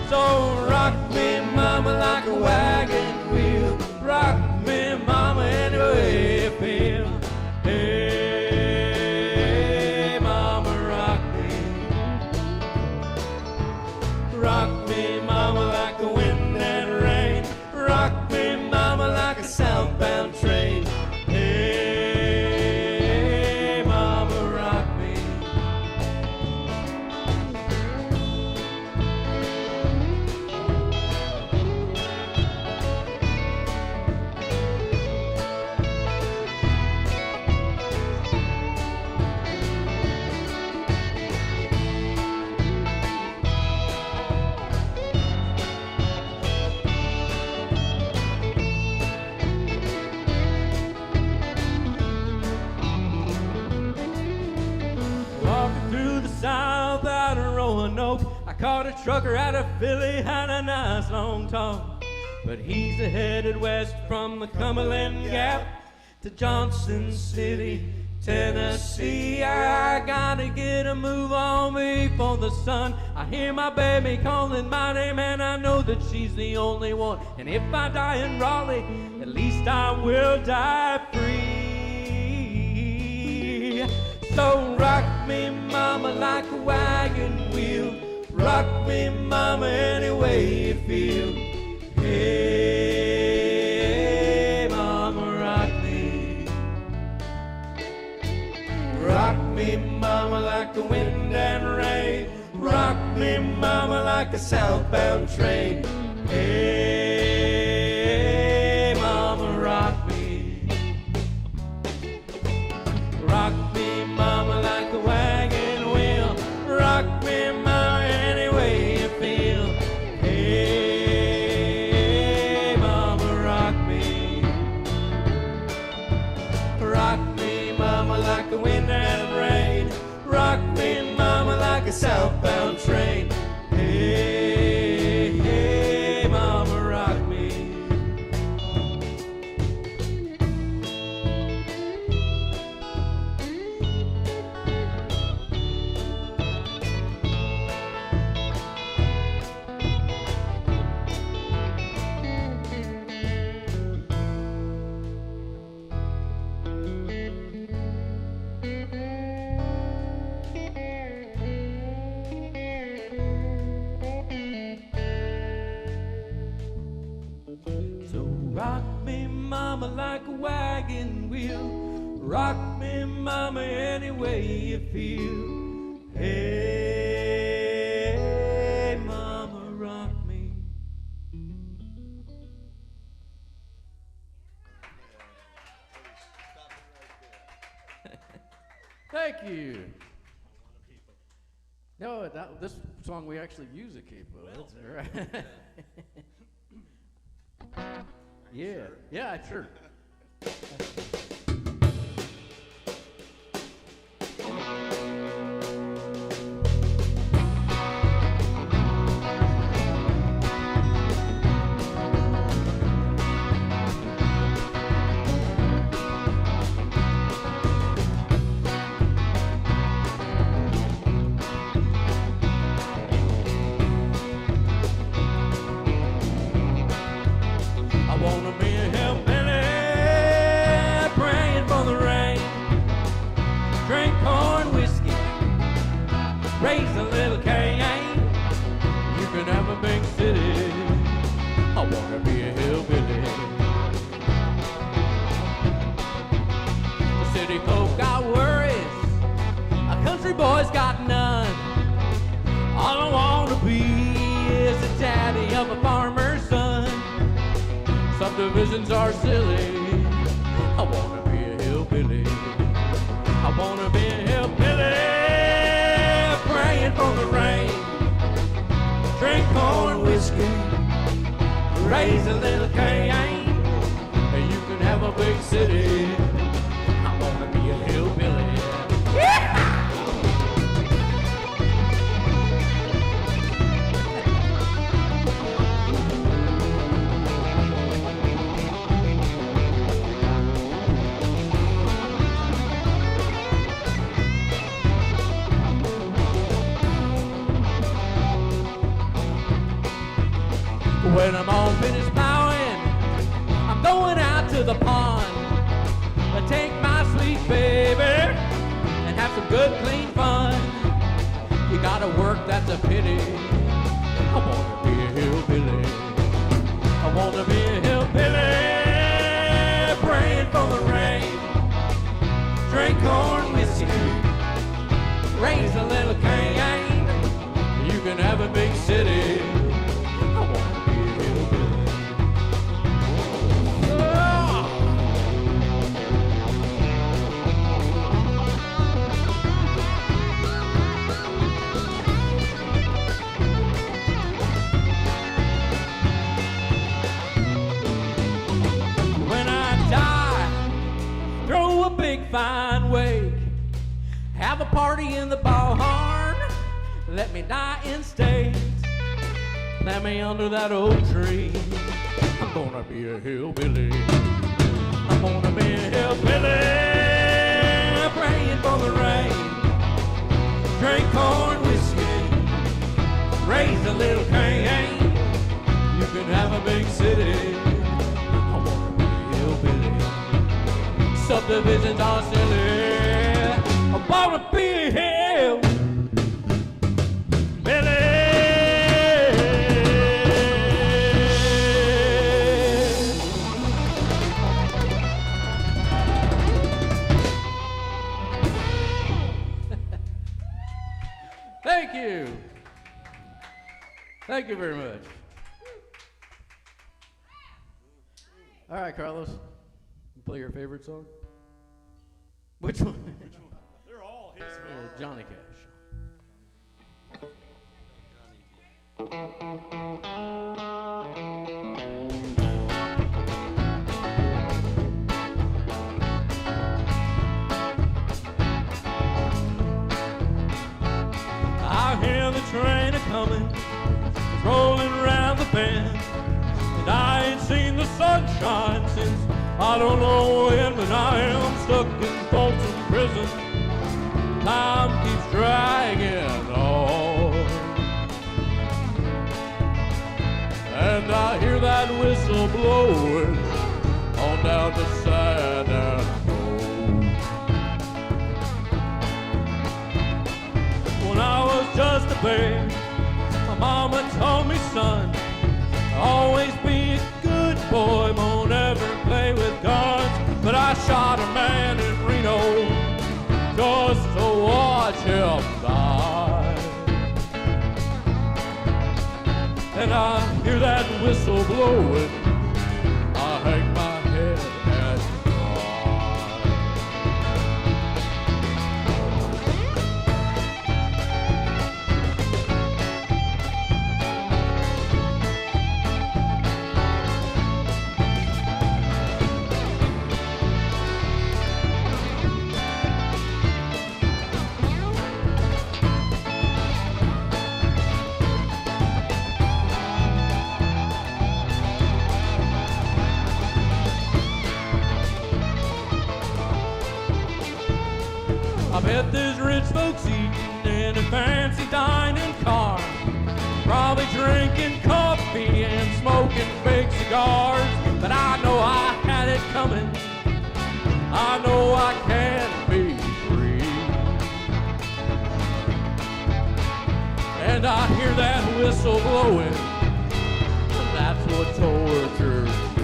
So rock me, mama, like a wagon wheel. Rock me, mama, any way you feel. Hey, mama, rock me. Rock me, mama, like the wind and rain. Rock me, mama, like a southbound train. Hey, mama, rock me. Walking through the south out of Roanoke, I caught a trucker out of Philly, had a nice long talk. but he's headed west from the Cumberland Gap to Johnson City, Tennessee. I gotta get a move on before the sun. I hear my baby calling my name, and I know that she's the only one. And if I die in Raleigh, at least I will die free. So rock me, mama, like a wagon wheel. Rock me, mama, any way you feel. Hey, mama, rock me. Rock me, mama, like the wind and rain. Rock me, mama, like a southbound train. Hey, mama, rock me. Rock me, mama, like a wagon wheel. Rock me, mama, any way you feel. Hey, mama, rock me. Rock me, mama, like the wind and rain. Rock me, mama, like a southbound train. Hey, hey, mama, rock me. So rock me, mama, like a wagon wheel. Rock me, mama, any way you feel. Hey, mama, rock me. Thank you. No, this song we actually use a capo. That's right. Yeah, sure. I wanna be a hillbilly, praying for the rain. Drink corn whiskey, raise a little cane. You can have a big city. I wanna be a hillbilly. The city folk got worries, a country boy's got none. All I wanna be is the daddy of a farmer's son. Subdivisions are silly. I wanna be a hillbilly. I wanna be a hillbilly, praying for the rain. Drink corn whiskey, raise a little cane, and you can have a big city. I wanna be a hillbilly. Yeah! When I'm all finished plowing, I'm going out to the pond. I take my sweet baby and have some good clean fun. You gotta work, that's a pity. I wanna be a hillbilly. I wanna be a hillbilly, praying for the rain. Drink corn whiskey, raise a little cane. You can have a big city. I wanna be a hillbilly. Oh! When I die, throw a big fine wake. Have a party in the barn. Let me die in state. Let me under that old tree. gonna be a hillbilly. I'm gonna be a hillbilly, praying for the rain. Drink corn whiskey, raise a little cane. You can have a big city. I'm gonna be a hillbilly. Subdivisions are silly. I'm gonna be a hillbilly. Thank you. Thank you very much. All right, Carlos. You play your favorite song? Which one? They're all his. Johnny Cash. I hear the train a-comin', it's rolling around the bend, and I ain't seen the sunshine since I don't know when, but I am stuck in Folsom Prison. Time keeps dragging on, and I hear that whistle blowing on down the San Antonio. When I was just a babe, my mama told me, son, always be a good boy, won't ever play with guns. But I shot a man in Reno just to watch him die. And I hear that whistle blowing, I hang my head and cry. I bet there's rich folks eating in a fancy dining car, probably drinking coffee and smoking fake cigars. But I know I had it coming, I know I can be free. And I hear that whistle blowing, and that's what tortures me.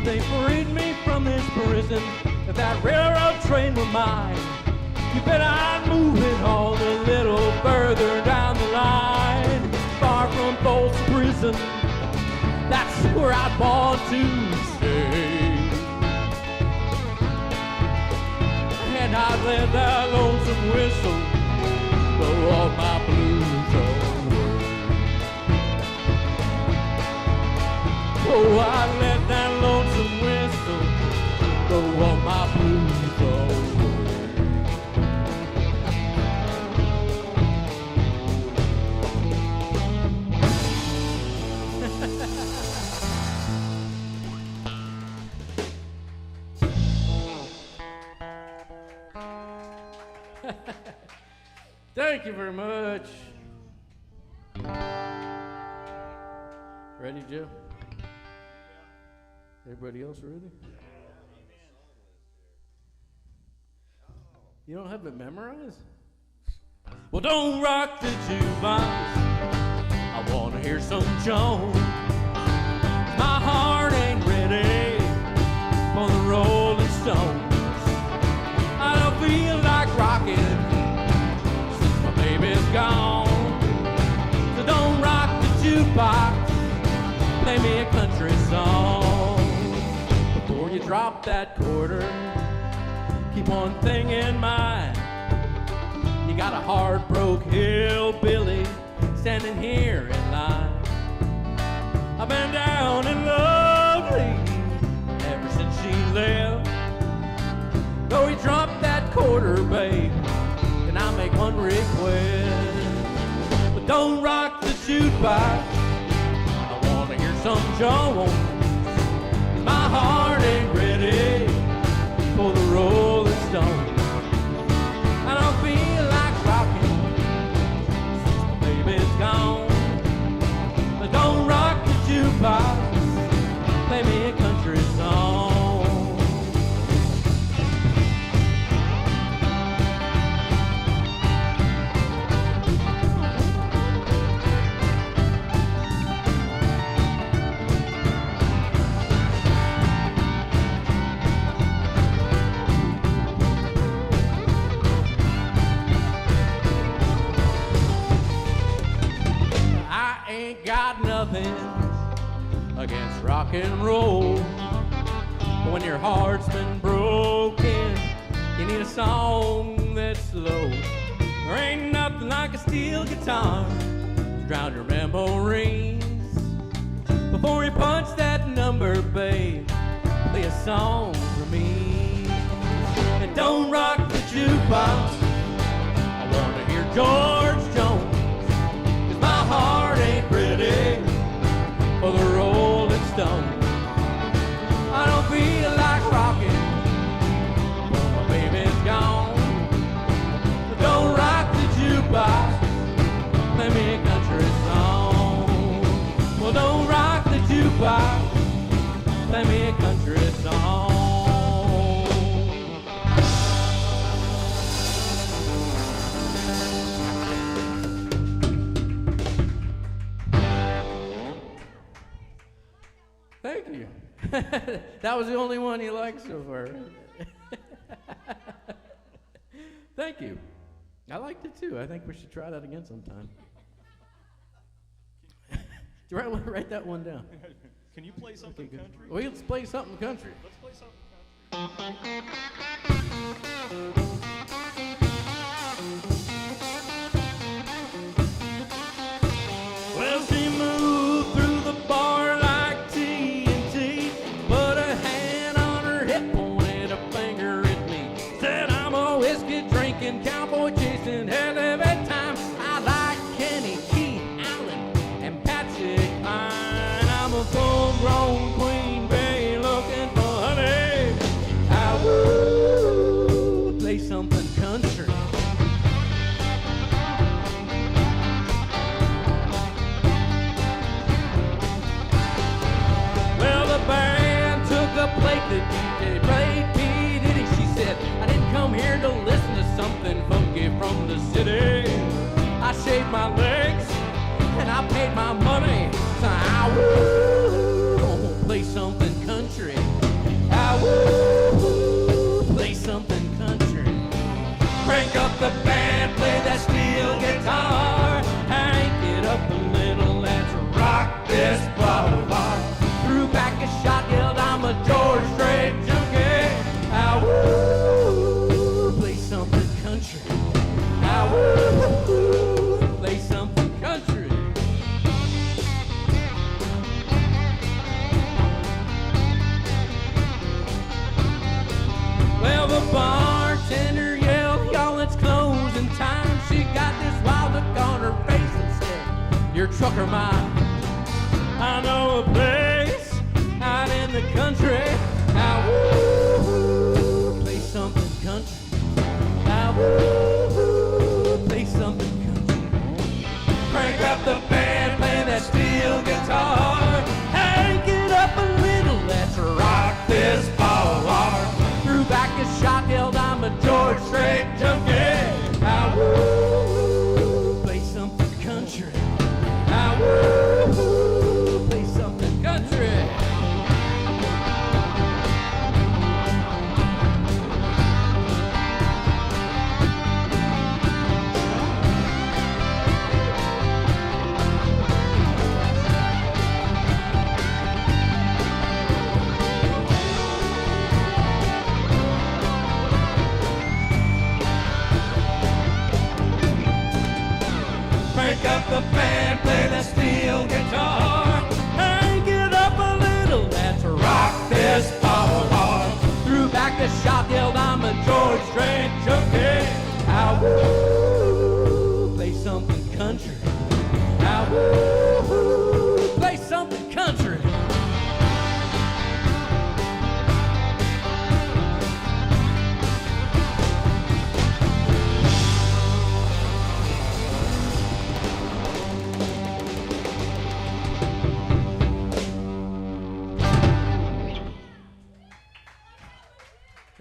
They freed me from this prison. If that railroad train were mine, you bet I'd move it all a little further down the line. Far from Folsom Prison, that's where I'd want to stay. And I'd let that lonesome whistle blow all my blues away. Oh, I'd let that lonesome whistle blow all my blues away. Thank you very much. Ready, Joe? Everybody else ready? You don't have it memorized? Well, don't rock the jukebox. I wanna hear some Jones. My heart ain't ready for the Rolling Stones. I don't feel like rocking since my baby's gone. So don't rock the jukebox. Play me a country song. Before you drop that quarter, keep one thing in mind. You got a hard-broke hillbilly standing here in line. I've been down and lovely ever since she left. Though he dropped that quarter, babe, and I make one request. But don't rock the jukebox. I wanna hear some Jones. My heart ain't ready for the Rolling Stones. I don't feel like rocking since my baby's gone. But don't rock the jukebox, play me a country song. Ain't got nothing against rock and roll, but when your heart's been broken, you need a song that's slow. There ain't nothing like a steel guitar to drown your memories. Before you punch that number, babe, play a song for me. And don't rock the jukebox. I wanna hear George Jones. My heart ain't ready for the Rolling Stones. I don't feel like rocking when my baby's gone. So don't rock the jukebox, play me a country song. Well, don't rock the jukebox, play me a country song. Thank you. That was the only one you liked so far. Thank you. I liked it too. I think we should try that again sometime. Do you write that one down? Can you play something Okay, country? Well, let's play something country. Let's play something country. Well, she moved through the bar like TNT, put a hand on her hip, pointed a finger at me, said I'm a whiskey drinking cowboy chasing hell every time. I like Kenny, Keith, Allen, and Patsy Cline. I'm a full-grown queen bee looking for honey. I would play something country. Well, the band took a plate, the DJ played P. Diddy. She said, I didn't come here to listen to something funky from the city. I shaved my legs and I paid my money, so I will play something country. I will play something country. Crank up the band, play that steel guitar. Hank it up a little, let's rock this boulevard. Threw back a shot, yelled I'm a George Strait junkie. I will play something country. I will play something country. Well, the bartender yelled, y'all, it's closing time. She got this wild look on her face and said, your trucker mine. I know a place out in the country. I will play something country. I will play something country. Crank up the band, play that steel guitar. Hank it up a little, let's rock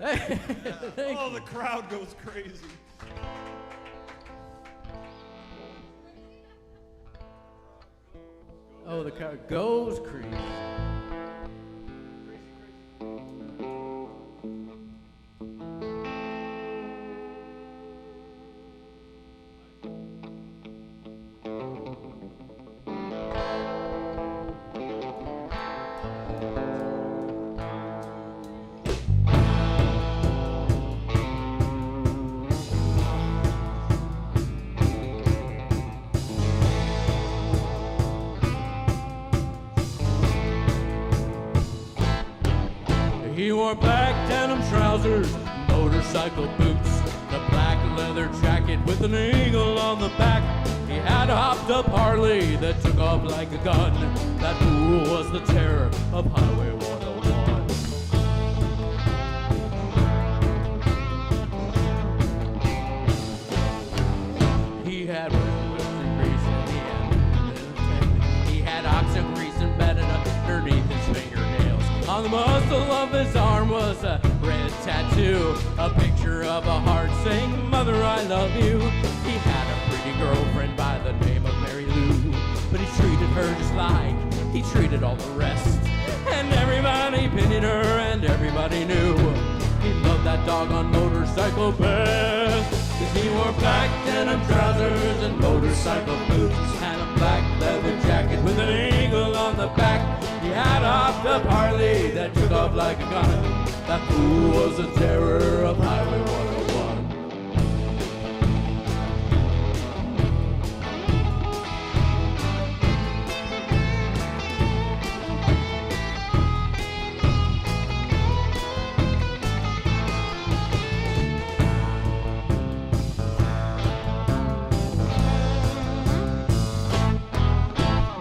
Oh, the crowd goes crazy. Oh, the car goes crazy. He wore black denim trousers, motorcycle boots, the black leather jacket with an eagle on the back. He had a hopped-up Harley that took off like a gun. That fool was the terror of Highway 101. He had Wilson grease and he had oxen grease embedded underneath his fingernails. On the muscle of his arm was a red tattoo, a picture of a heart saying, "Mother, I love you." He had a pretty girlfriend by the name of Mary Lou, but he treated her just like he treated all the rest. And everybody pitied her and everybody knew he loved that doggone motorcycle best. 'Cause he wore black denim trousers and motorcycle boots, and a black leather jacket with an eagle on the back. He had a hopped-up Harley that took off like a gun. That fool was the terror of Highway 101.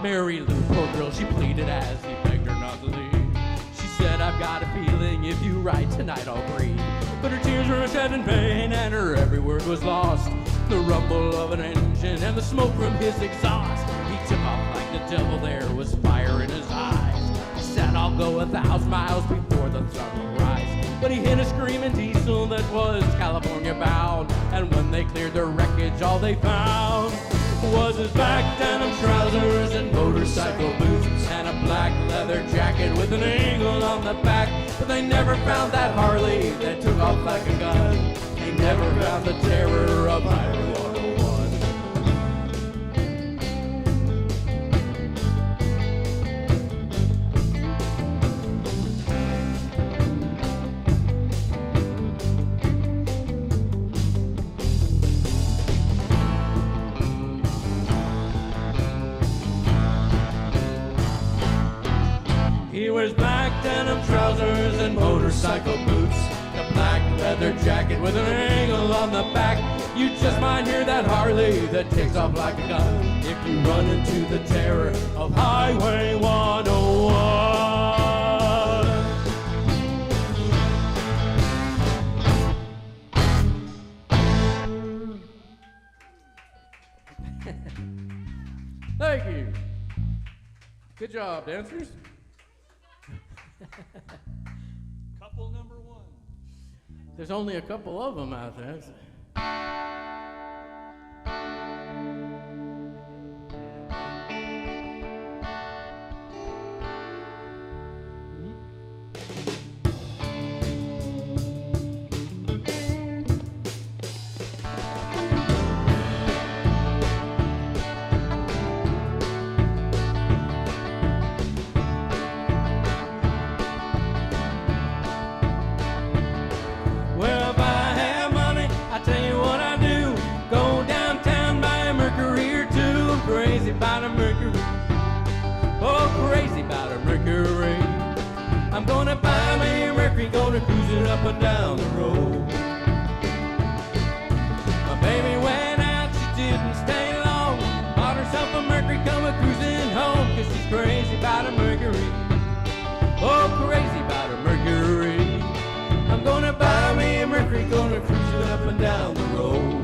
Mary Lou, poor girl, she pleaded as he begged her not to leave. She said, "I've got a feeling if you ride tonight I'll breathe." But her tears were shed in vain and her every word was lost. The rumble of an engine and the smoke from his exhaust. He took off like the devil, there was fire in his eyes. He said, "I'll go 1,000 miles before the sun will rise." But he hit a screaming diesel that was California bound. And when they cleared the wreckage, all they found was his black denim trousers and motorcycle boots, and a black leather jacket with an eagle on the back. But they never found that Harley that took off like a gun. They never found the terror of Highway 101. He wears black denim trousers and motorcycle boots, a black leather jacket with an eagle on the back. You just might hear that Harley that takes off like a gun if you run into the terror of Highway 101. Thank you. Good job, dancers. Couple number one. There's only a couple of them out there. Well, if I have money, I tell you what I do. Go downtown, buy a Mercury or two. I'm crazy about a Mercury. Oh, crazy about a Mercury. I'm gonna buy me a Mercury, gonna cruise it up and down the road. My baby went out, she didn't stay long. Bought herself a Mercury, come a cruising home. 'Cause she's crazy about a Mercury. Oh, crazy about a Mercury. I'm gonna buy me a Mercury, gonna cruise it up and down the road.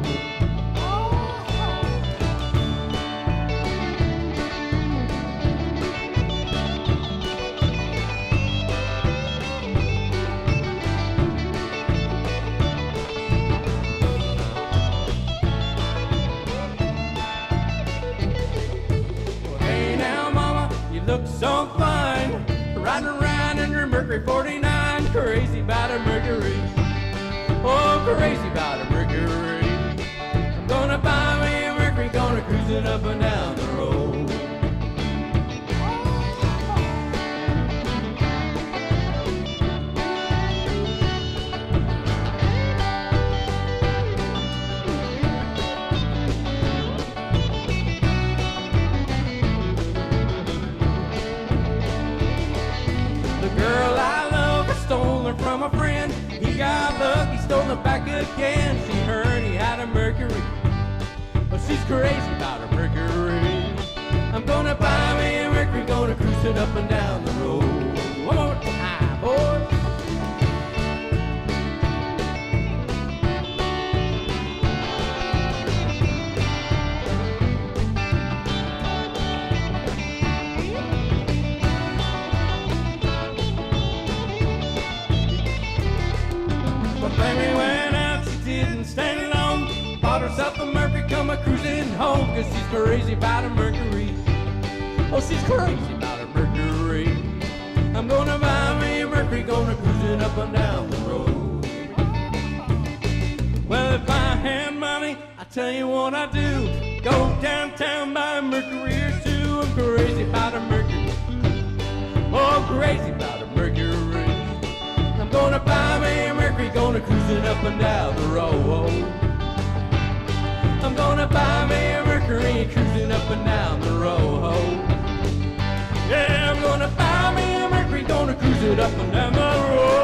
Mercury 49, crazy about a Mercury. Oh, crazy about a Mercury. I'm gonna buy me a Mercury, gonna cruise it up and down the road. From a friend, he got lucky, stole it back again. She heard he had a Mercury, but she's crazy about a Mercury. I'm gonna buy me a Mercury, gonna cruise it up and down the road. One more time, boys. Baby went out, she didn't stand long. Bought herself a Mercury, come a cruising home. Cause she's crazy about a Mercury. Oh, she's crazy about a Mercury. I'm gonna buy me a Mercury, gonna cruise it up and down the road. Well, if I had money, I tell you what I do. Go downtown, buy a Mercury or two. I'm crazy about a Mercury. Oh, crazy about a Mercury. I'm gonna buy me a Mercury, gonna cruise it up and down the road. I'm gonna buy me a Mercury, cruising up and down the road. Yeah, I'm gonna buy me a Mercury, gonna cruise it up and down the road.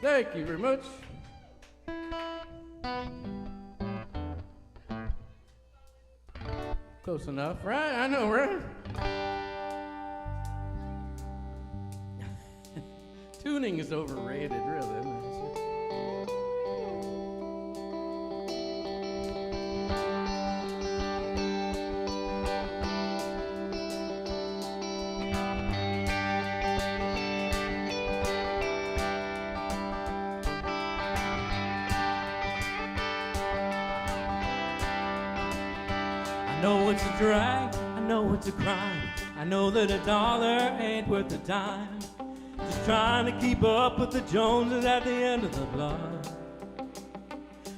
Thank you very much. Close enough, right? I know, right? Tuning is overrated, really. I know it's a drag, I know it's a crime. I know that a dollar ain't worth a dime. Just trying to keep up with the Joneses at the end of the block.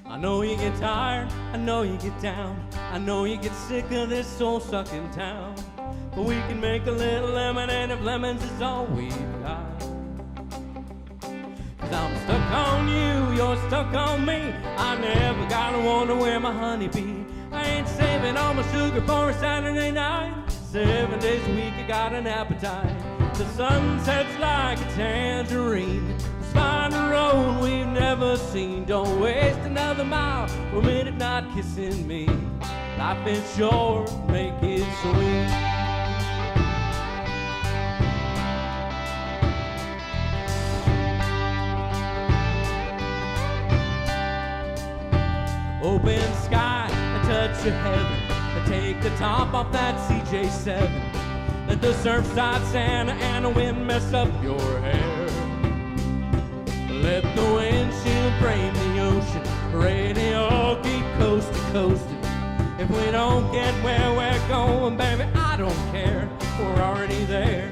I know you get tired, I know you get down. I know you get sick of this soul-sucking town. But we can make a little lemonade if lemons is all we've got. Cause I'm stuck on you, you're stuck on me. I never gotta wonder where my honey be. I ain't saving all my sugar for a Saturday night. 7 days a week I got an appetite. The sun sets like a tangerine. Let's find a road we've never seen. Don't waste another mile for a minute not kissing me. Life is short, make it sweet. Open sky, a touch of heaven. Take the top off that CJ7. Let the surfside Santa and the wind mess up your hair. Let the windshield frame the ocean. Radio keep coast to coasting. If we don't get where we're going, baby, I don't care. We're already there.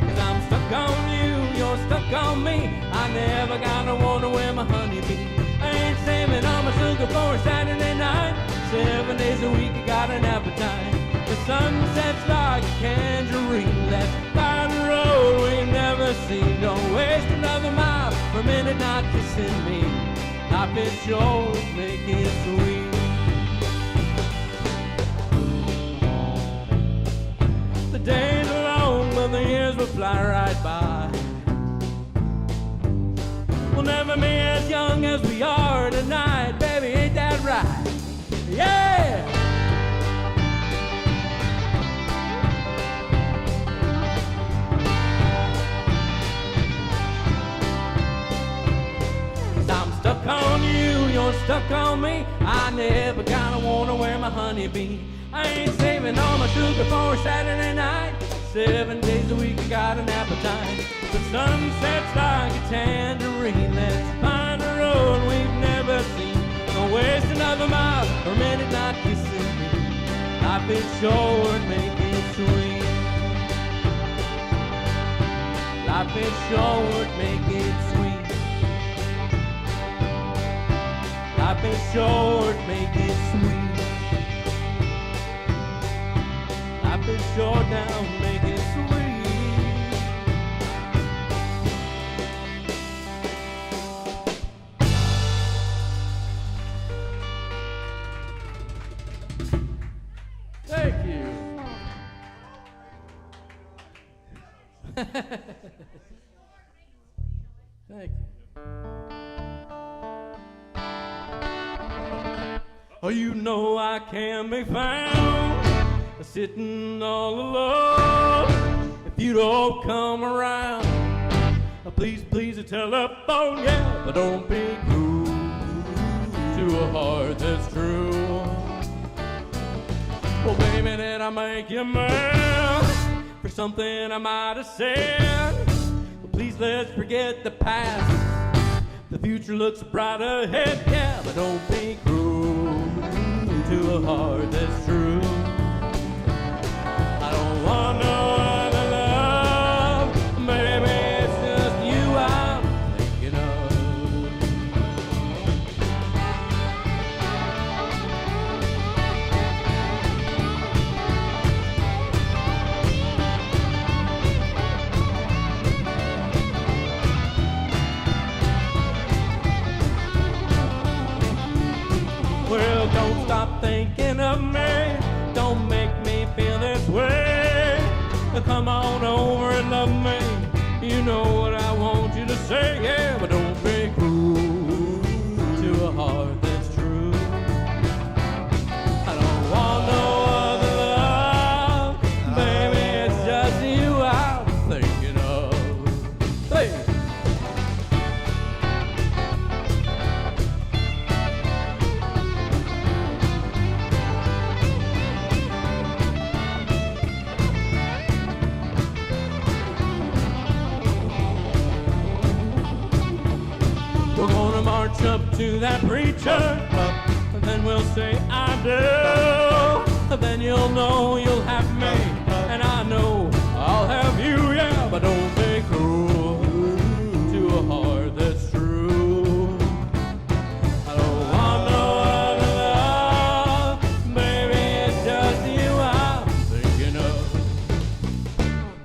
Cause I'm stuck on you, you're stuck on me. I never gotta wonder where my honey be. I ain't saving all my sugar for a Saturday night. 7 days a week, I got an appetite. The sun sets like a tangerine. Let's find a road we've never seen. Don't waste another mile for a minute not kissing me. Life is short, make it sweet. The days are long, but the years will fly right by. We'll never be as young as we are tonight. Baby, ain't that right? Yeah! Cause I'm stuck on you, you're stuck on me. I never gotta wonder where my honey be. I ain't saving all my sugar for a Saturday night. 7 days a week, I got an appetite. The sun sets like a tangerine. Let's find Life is short, make it sweet. Life is short, make it sweet. Life is short, make it sweet. Life is short now, make it sweet. Thank you. Thank you. Oh, you know I can be found sitting all alone if you don't come around. Please, please, the telephone, yeah, but don't be cruel to a heart that's true. Well, baby, did I make you mad for something I might have said? Well, please, let's forget the past. The future looks bright ahead, yeah, but don't be cruel to a heart that's true. I don't want no other love, baby, it's just you I'm thinking of. Well, don't stop thinking of me. Don't make me feel this way. Come on over and love me. You know what I want you to say, yeah, but don't be cruel to a heart that's true. I don't want no other love, baby, it's just you I'm thinking of. Hey. We're gonna march up to that preacher, and then we'll say I do. Then you'll know you'll have me, and I know I'll have you, yeah, but don't be cruel to a heart that's true. I don't want no other love, baby, it's just you I'm thinking of.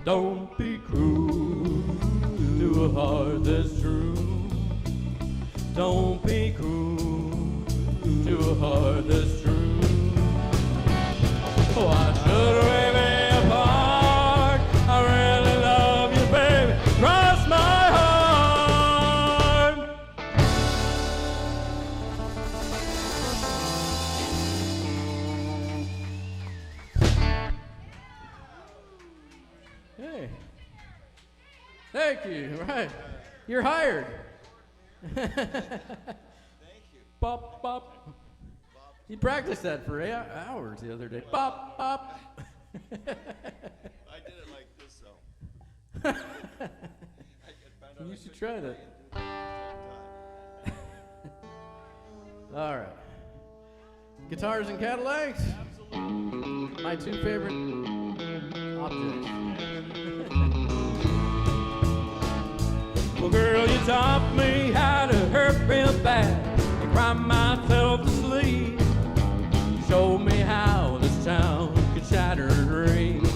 Don't be cruel to a heart that's true. Don't be cruel to a heart that's true. Oh, I should we be apart? I really love you, baby. Cross my heart. Hey. Thank you. Right. You're hired. Thank you. Bop, bop. He practiced that for 8 hours the other day. Bop, bop. I did it like this, though. You should try that. All right. Guitars and Cadillacs? My two favorite objects. Well, girl, you taught me how to hurt real bad and cry myself to sleep. You showed me how this town could shatter dreams.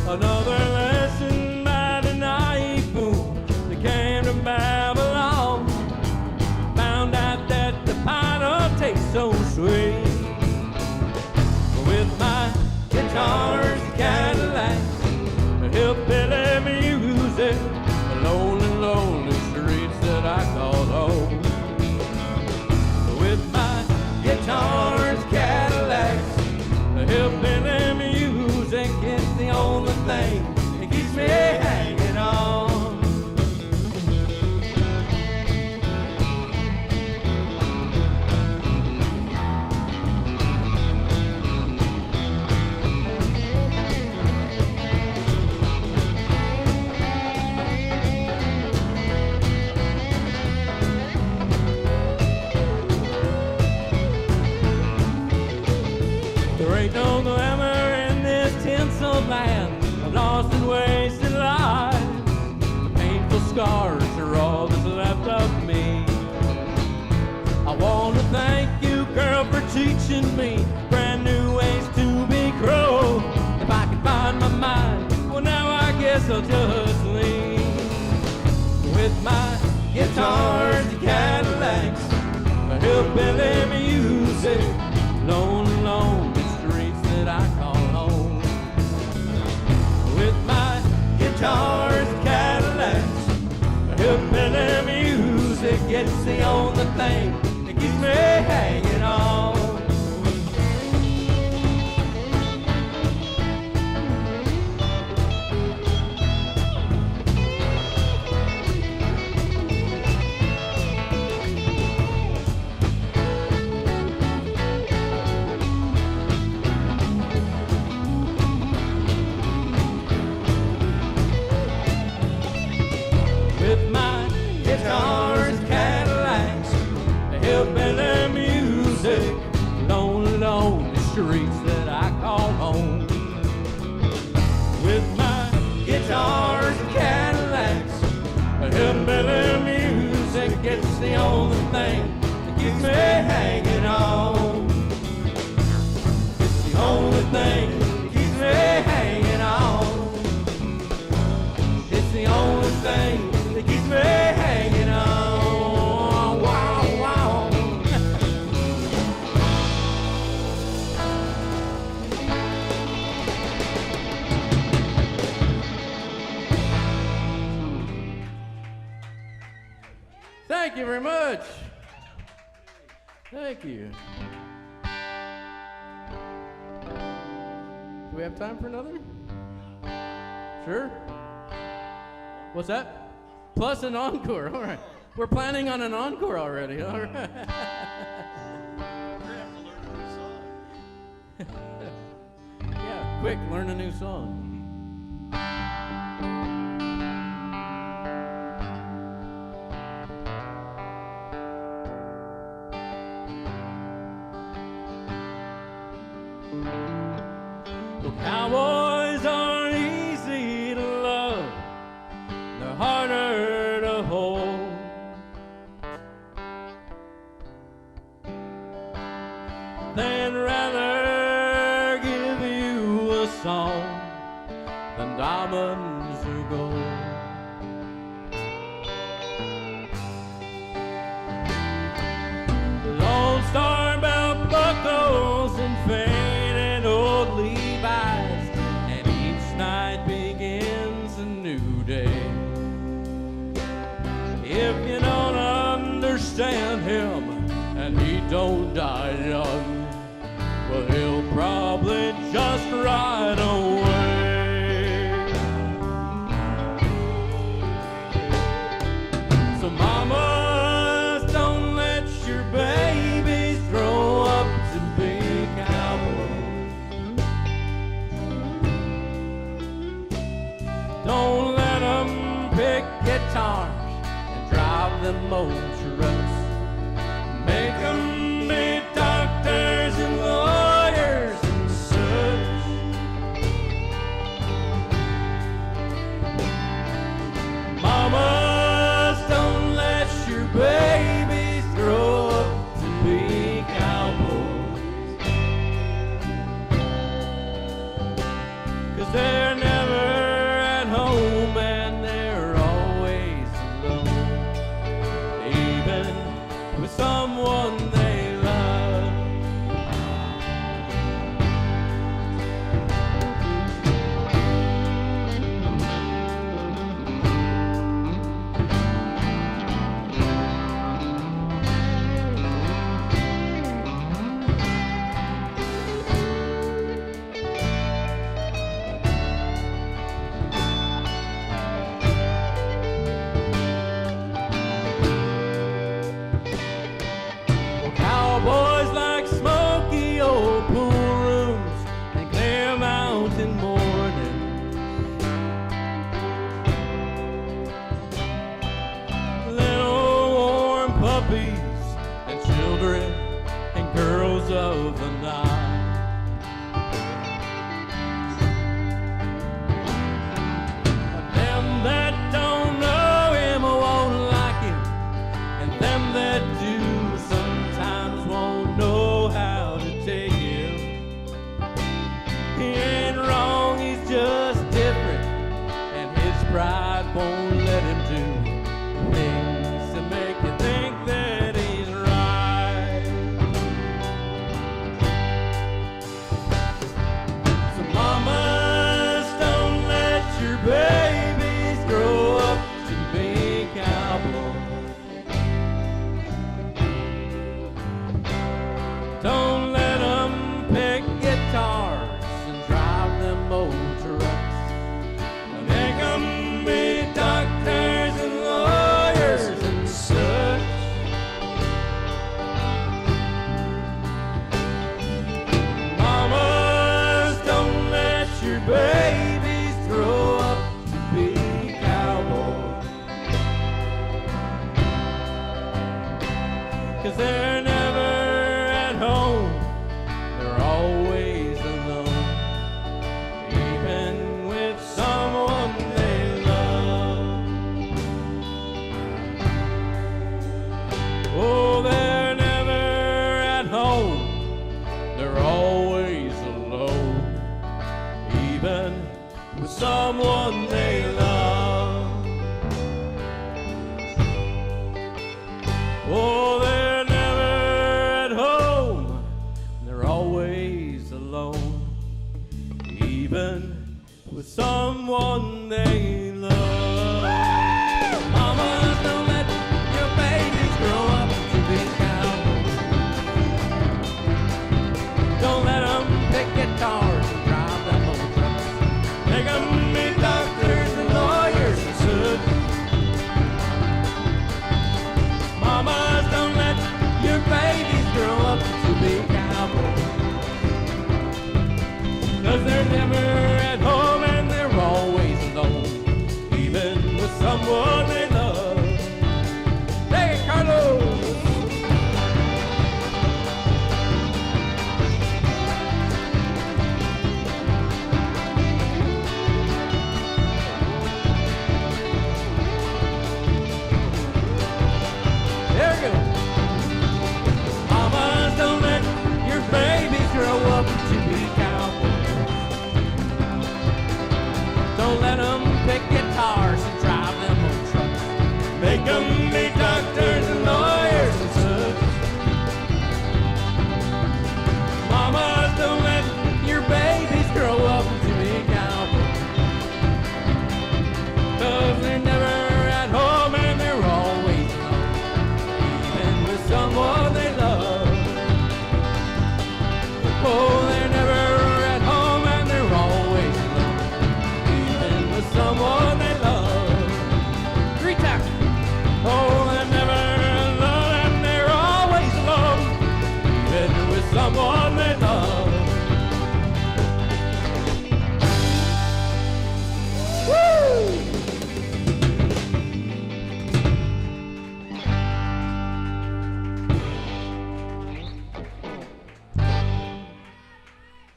Another lesson by the naive fool that came to Babylon. Found out that the pie don't taste so sweet. With my guitars and Cadillacs, hillbilly music, lonely, lonely streets scars are all that's left of me. I want to thank you, girl, for teaching me brand new ways to be cruel. If I can find my mind, well, now I guess I'll just leave. With my guitars and Cadillacs, my hillbilly music, lone, lonely streets that I call home. With my guitars and Cadillacs, my hillbilly music, it's the only thing that keeps me hanging on. With my guitars and Cadillacs, hillbilly music, lonely, lonely streets that I call home. With my guitars and Cadillacs, hillbilly music, it's the only thing that keeps me hanging on. It's the only thing that keeps me hanging on. It's the only thing that keeps me hanging on. Wow, wow. Thank you very much. Thank you. Do we have time for another? Sure. What's that? Plus an encore. All right. We're planning on an encore already. All right. We're gonna have to learn a new song. Yeah, quick, learn a new song. Well, cowboys aren't easy to love. They're harder to hold. They'd rather give you a song than diamonds or gold. Lone Star belt buckles and faded old Levi's, and each night begins a new day. If you don't understand him and he don't die young, well, he'll probably just ride away. So mamas, don't let your babies grow up to be cowboys. Don't let them pick guitars and drive them old trucks. Make them be doctors and lawyers and such. Mamas, don't let your babies grow up to be cowboys. 'Cause they're never at home and they're always alone, even with someone they love. Well, cowboys like smoky old pool rooms and clear mountain mornings. Little warm puppies and children and girls of the night. Them that don't know 'cause they're never at home. They're always alone, even with someone they love. Oh, they're never at home. They're always alone, even with someone they love. Oh, they're never at home. They're always alone, even with someone they love. Mamas, don't let your babies grow up to be cowboys. Don't let them pick guitars and drive them old trucks. Make them be doctors and lawyers and such. Mamas, don't let your babies grow up to be cowboys. 'Cause they're never at home and they're always alone, even with someone they love. Take it, Carlos! There we go. Mamas, don't let your babies grow up to be cowboys. Don't let them pick guitars and drive them on trucks. Make them be doctors and lawyers and such. Mamas, don't let your babies grow up to be cowboys. 'Cause they're never at home and they're always alone, even with someone they love. Oh, they're never at home and they're always alone, even with someone they love. 3 times. Oh, they're never alone and they're always alone, even with someone they love. Woo!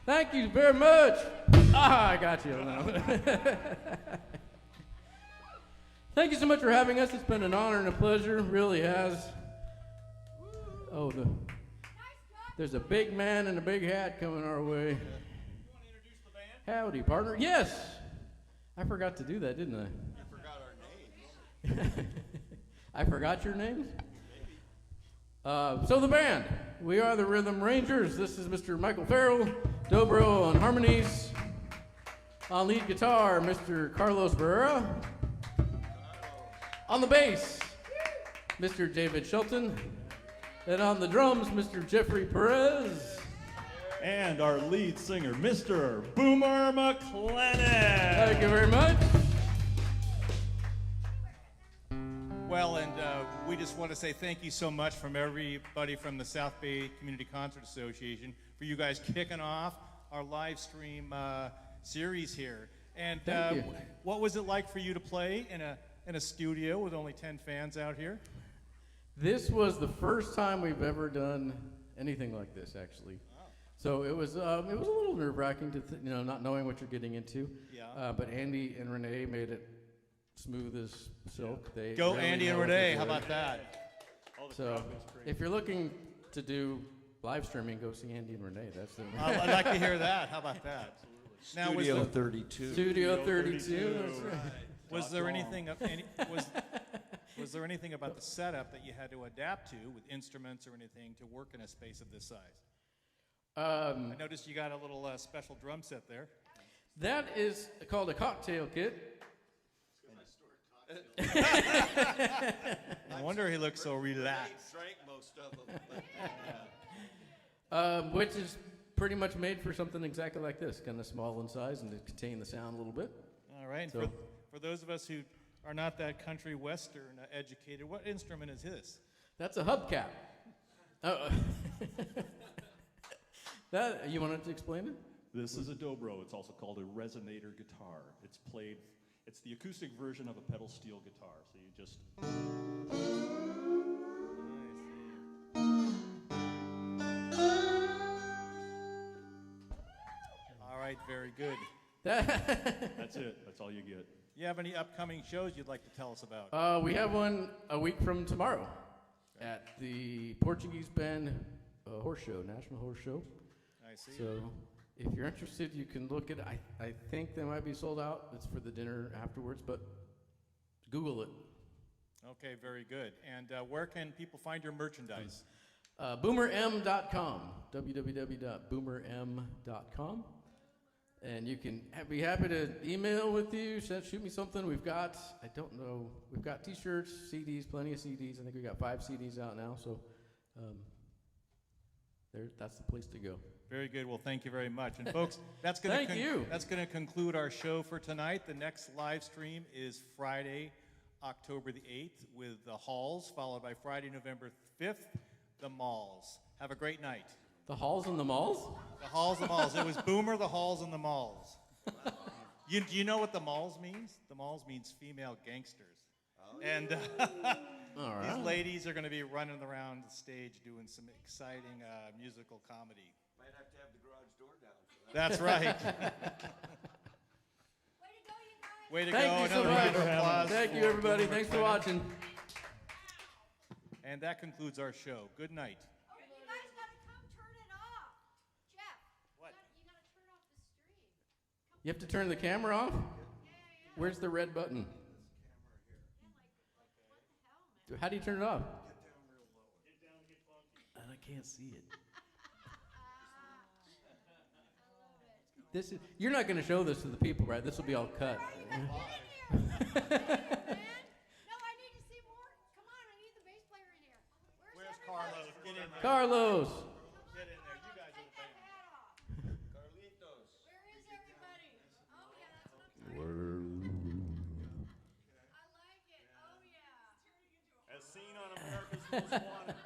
Thank you very much. I got you. Thank you so much for having us. It's been an honor and a pleasure. It really has. Oh, there's a big man in a big hat coming our way. You want to introduce the band? Howdy, partner. Yes. I forgot to do that, didn't I? You forgot our names. I forgot your names? So the band, we are the Rhythm Rangers. This is Mr. Michael Farrell, dobro on harmonies. On lead guitar, Mr. Carlos Barrera. On the bass, Mr. David Shelton. And on the drums, Mr. Jeffrey Perez. And our lead singer, Mr. Boomer McLennan. Thank you very much. Well, and we just want to say thank you so much from everybody from the South Bay Community Concert Association for you guys kicking off our live stream series here. And Thank you. what was it like for you to play in a studio with only 10 fans out here? This was the first time we've ever done anything like this, actually. So it was a little nerve-wracking to not knowing what you're getting into. Yeah. But Andy and Renee made it smooth as silk. They Go really Andy and know what Renee, they're how doing. about that? So if you're looking to do live streaming, go see Andy and Renee. That's the I'd like to hear that. How about that? Now, Studio 32. Studio 32. That's right. was there anything was there anything about the setup that you had to adapt to with instruments or anything to work in a space of this size? I noticed you got a little special drum set there. That is called a cocktail kit. No wonder he looks so relaxed. Drank most of them. Which is pretty much made for something exactly like this, kind of small in size and to contain the sound a little bit. All right. And So- for those of us who are not that country western educated, what instrument is this? That's a hubcap. Oh. That you wanted to explain it? This is a dobro. It's also called a resonator guitar. It's the acoustic version of a pedal steel guitar. So you just. Very good. That's it. That's all you get. You have any upcoming shows you'd like to tell us about? We have one a week from tomorrow at the Portuguese Bend Horse Show, National Horse Show. I see. So if you're interested, you can look at it. I think they might be sold out. It's for the dinner afterwards, but Google it. Okay, very good. And where can people find your merchandise? BoomerM.com, www.boomerm.com. And you can be happy to email with you, shoot me something. We've got, I don't know, we've got t-shirts, CDs, plenty of CDs. I think we've got 5 CDs out now, so that's the place to go. Very good. Well, thank you very much. And folks, that's going to conclude our show for tonight. The next live stream is Friday, October the 8th with the Halls, followed by Friday, November 5th, the Malls. Have a great night. The Halls and the Malls? The Halls, the Malls. It was Boomer, the Halls, and the Malls. Do you know what the Malls means? The Malls means female gangsters. And All right. these ladies are going to be running around the stage doing some exciting musical comedy. Might have to have the garage door down for that. That's right. Way to go, Thank you so Another much. round of applause Thank you, for everybody. Boomer Thanks for McLennan. watching. And that concludes our show. Good night. Oh, you guys gotta come turn it off. Jeff. What? You gotta turn off the stream. You have to turn the camera off? Where's the red button? What the hell, man? How do you turn it off? I can't see it. You're not going to show this to the people, right? This will be all cut. Man, no, I need to see more. Come on, I need the bass player in here. Where's Carlos? Get in there. Carlos! Get in there. You guys are Take the that band. hat off. Carlitos. Where is everybody? Oh, yeah, that's what I'm talking about. I like it. Oh, yeah. As seen on America's Most Wanted.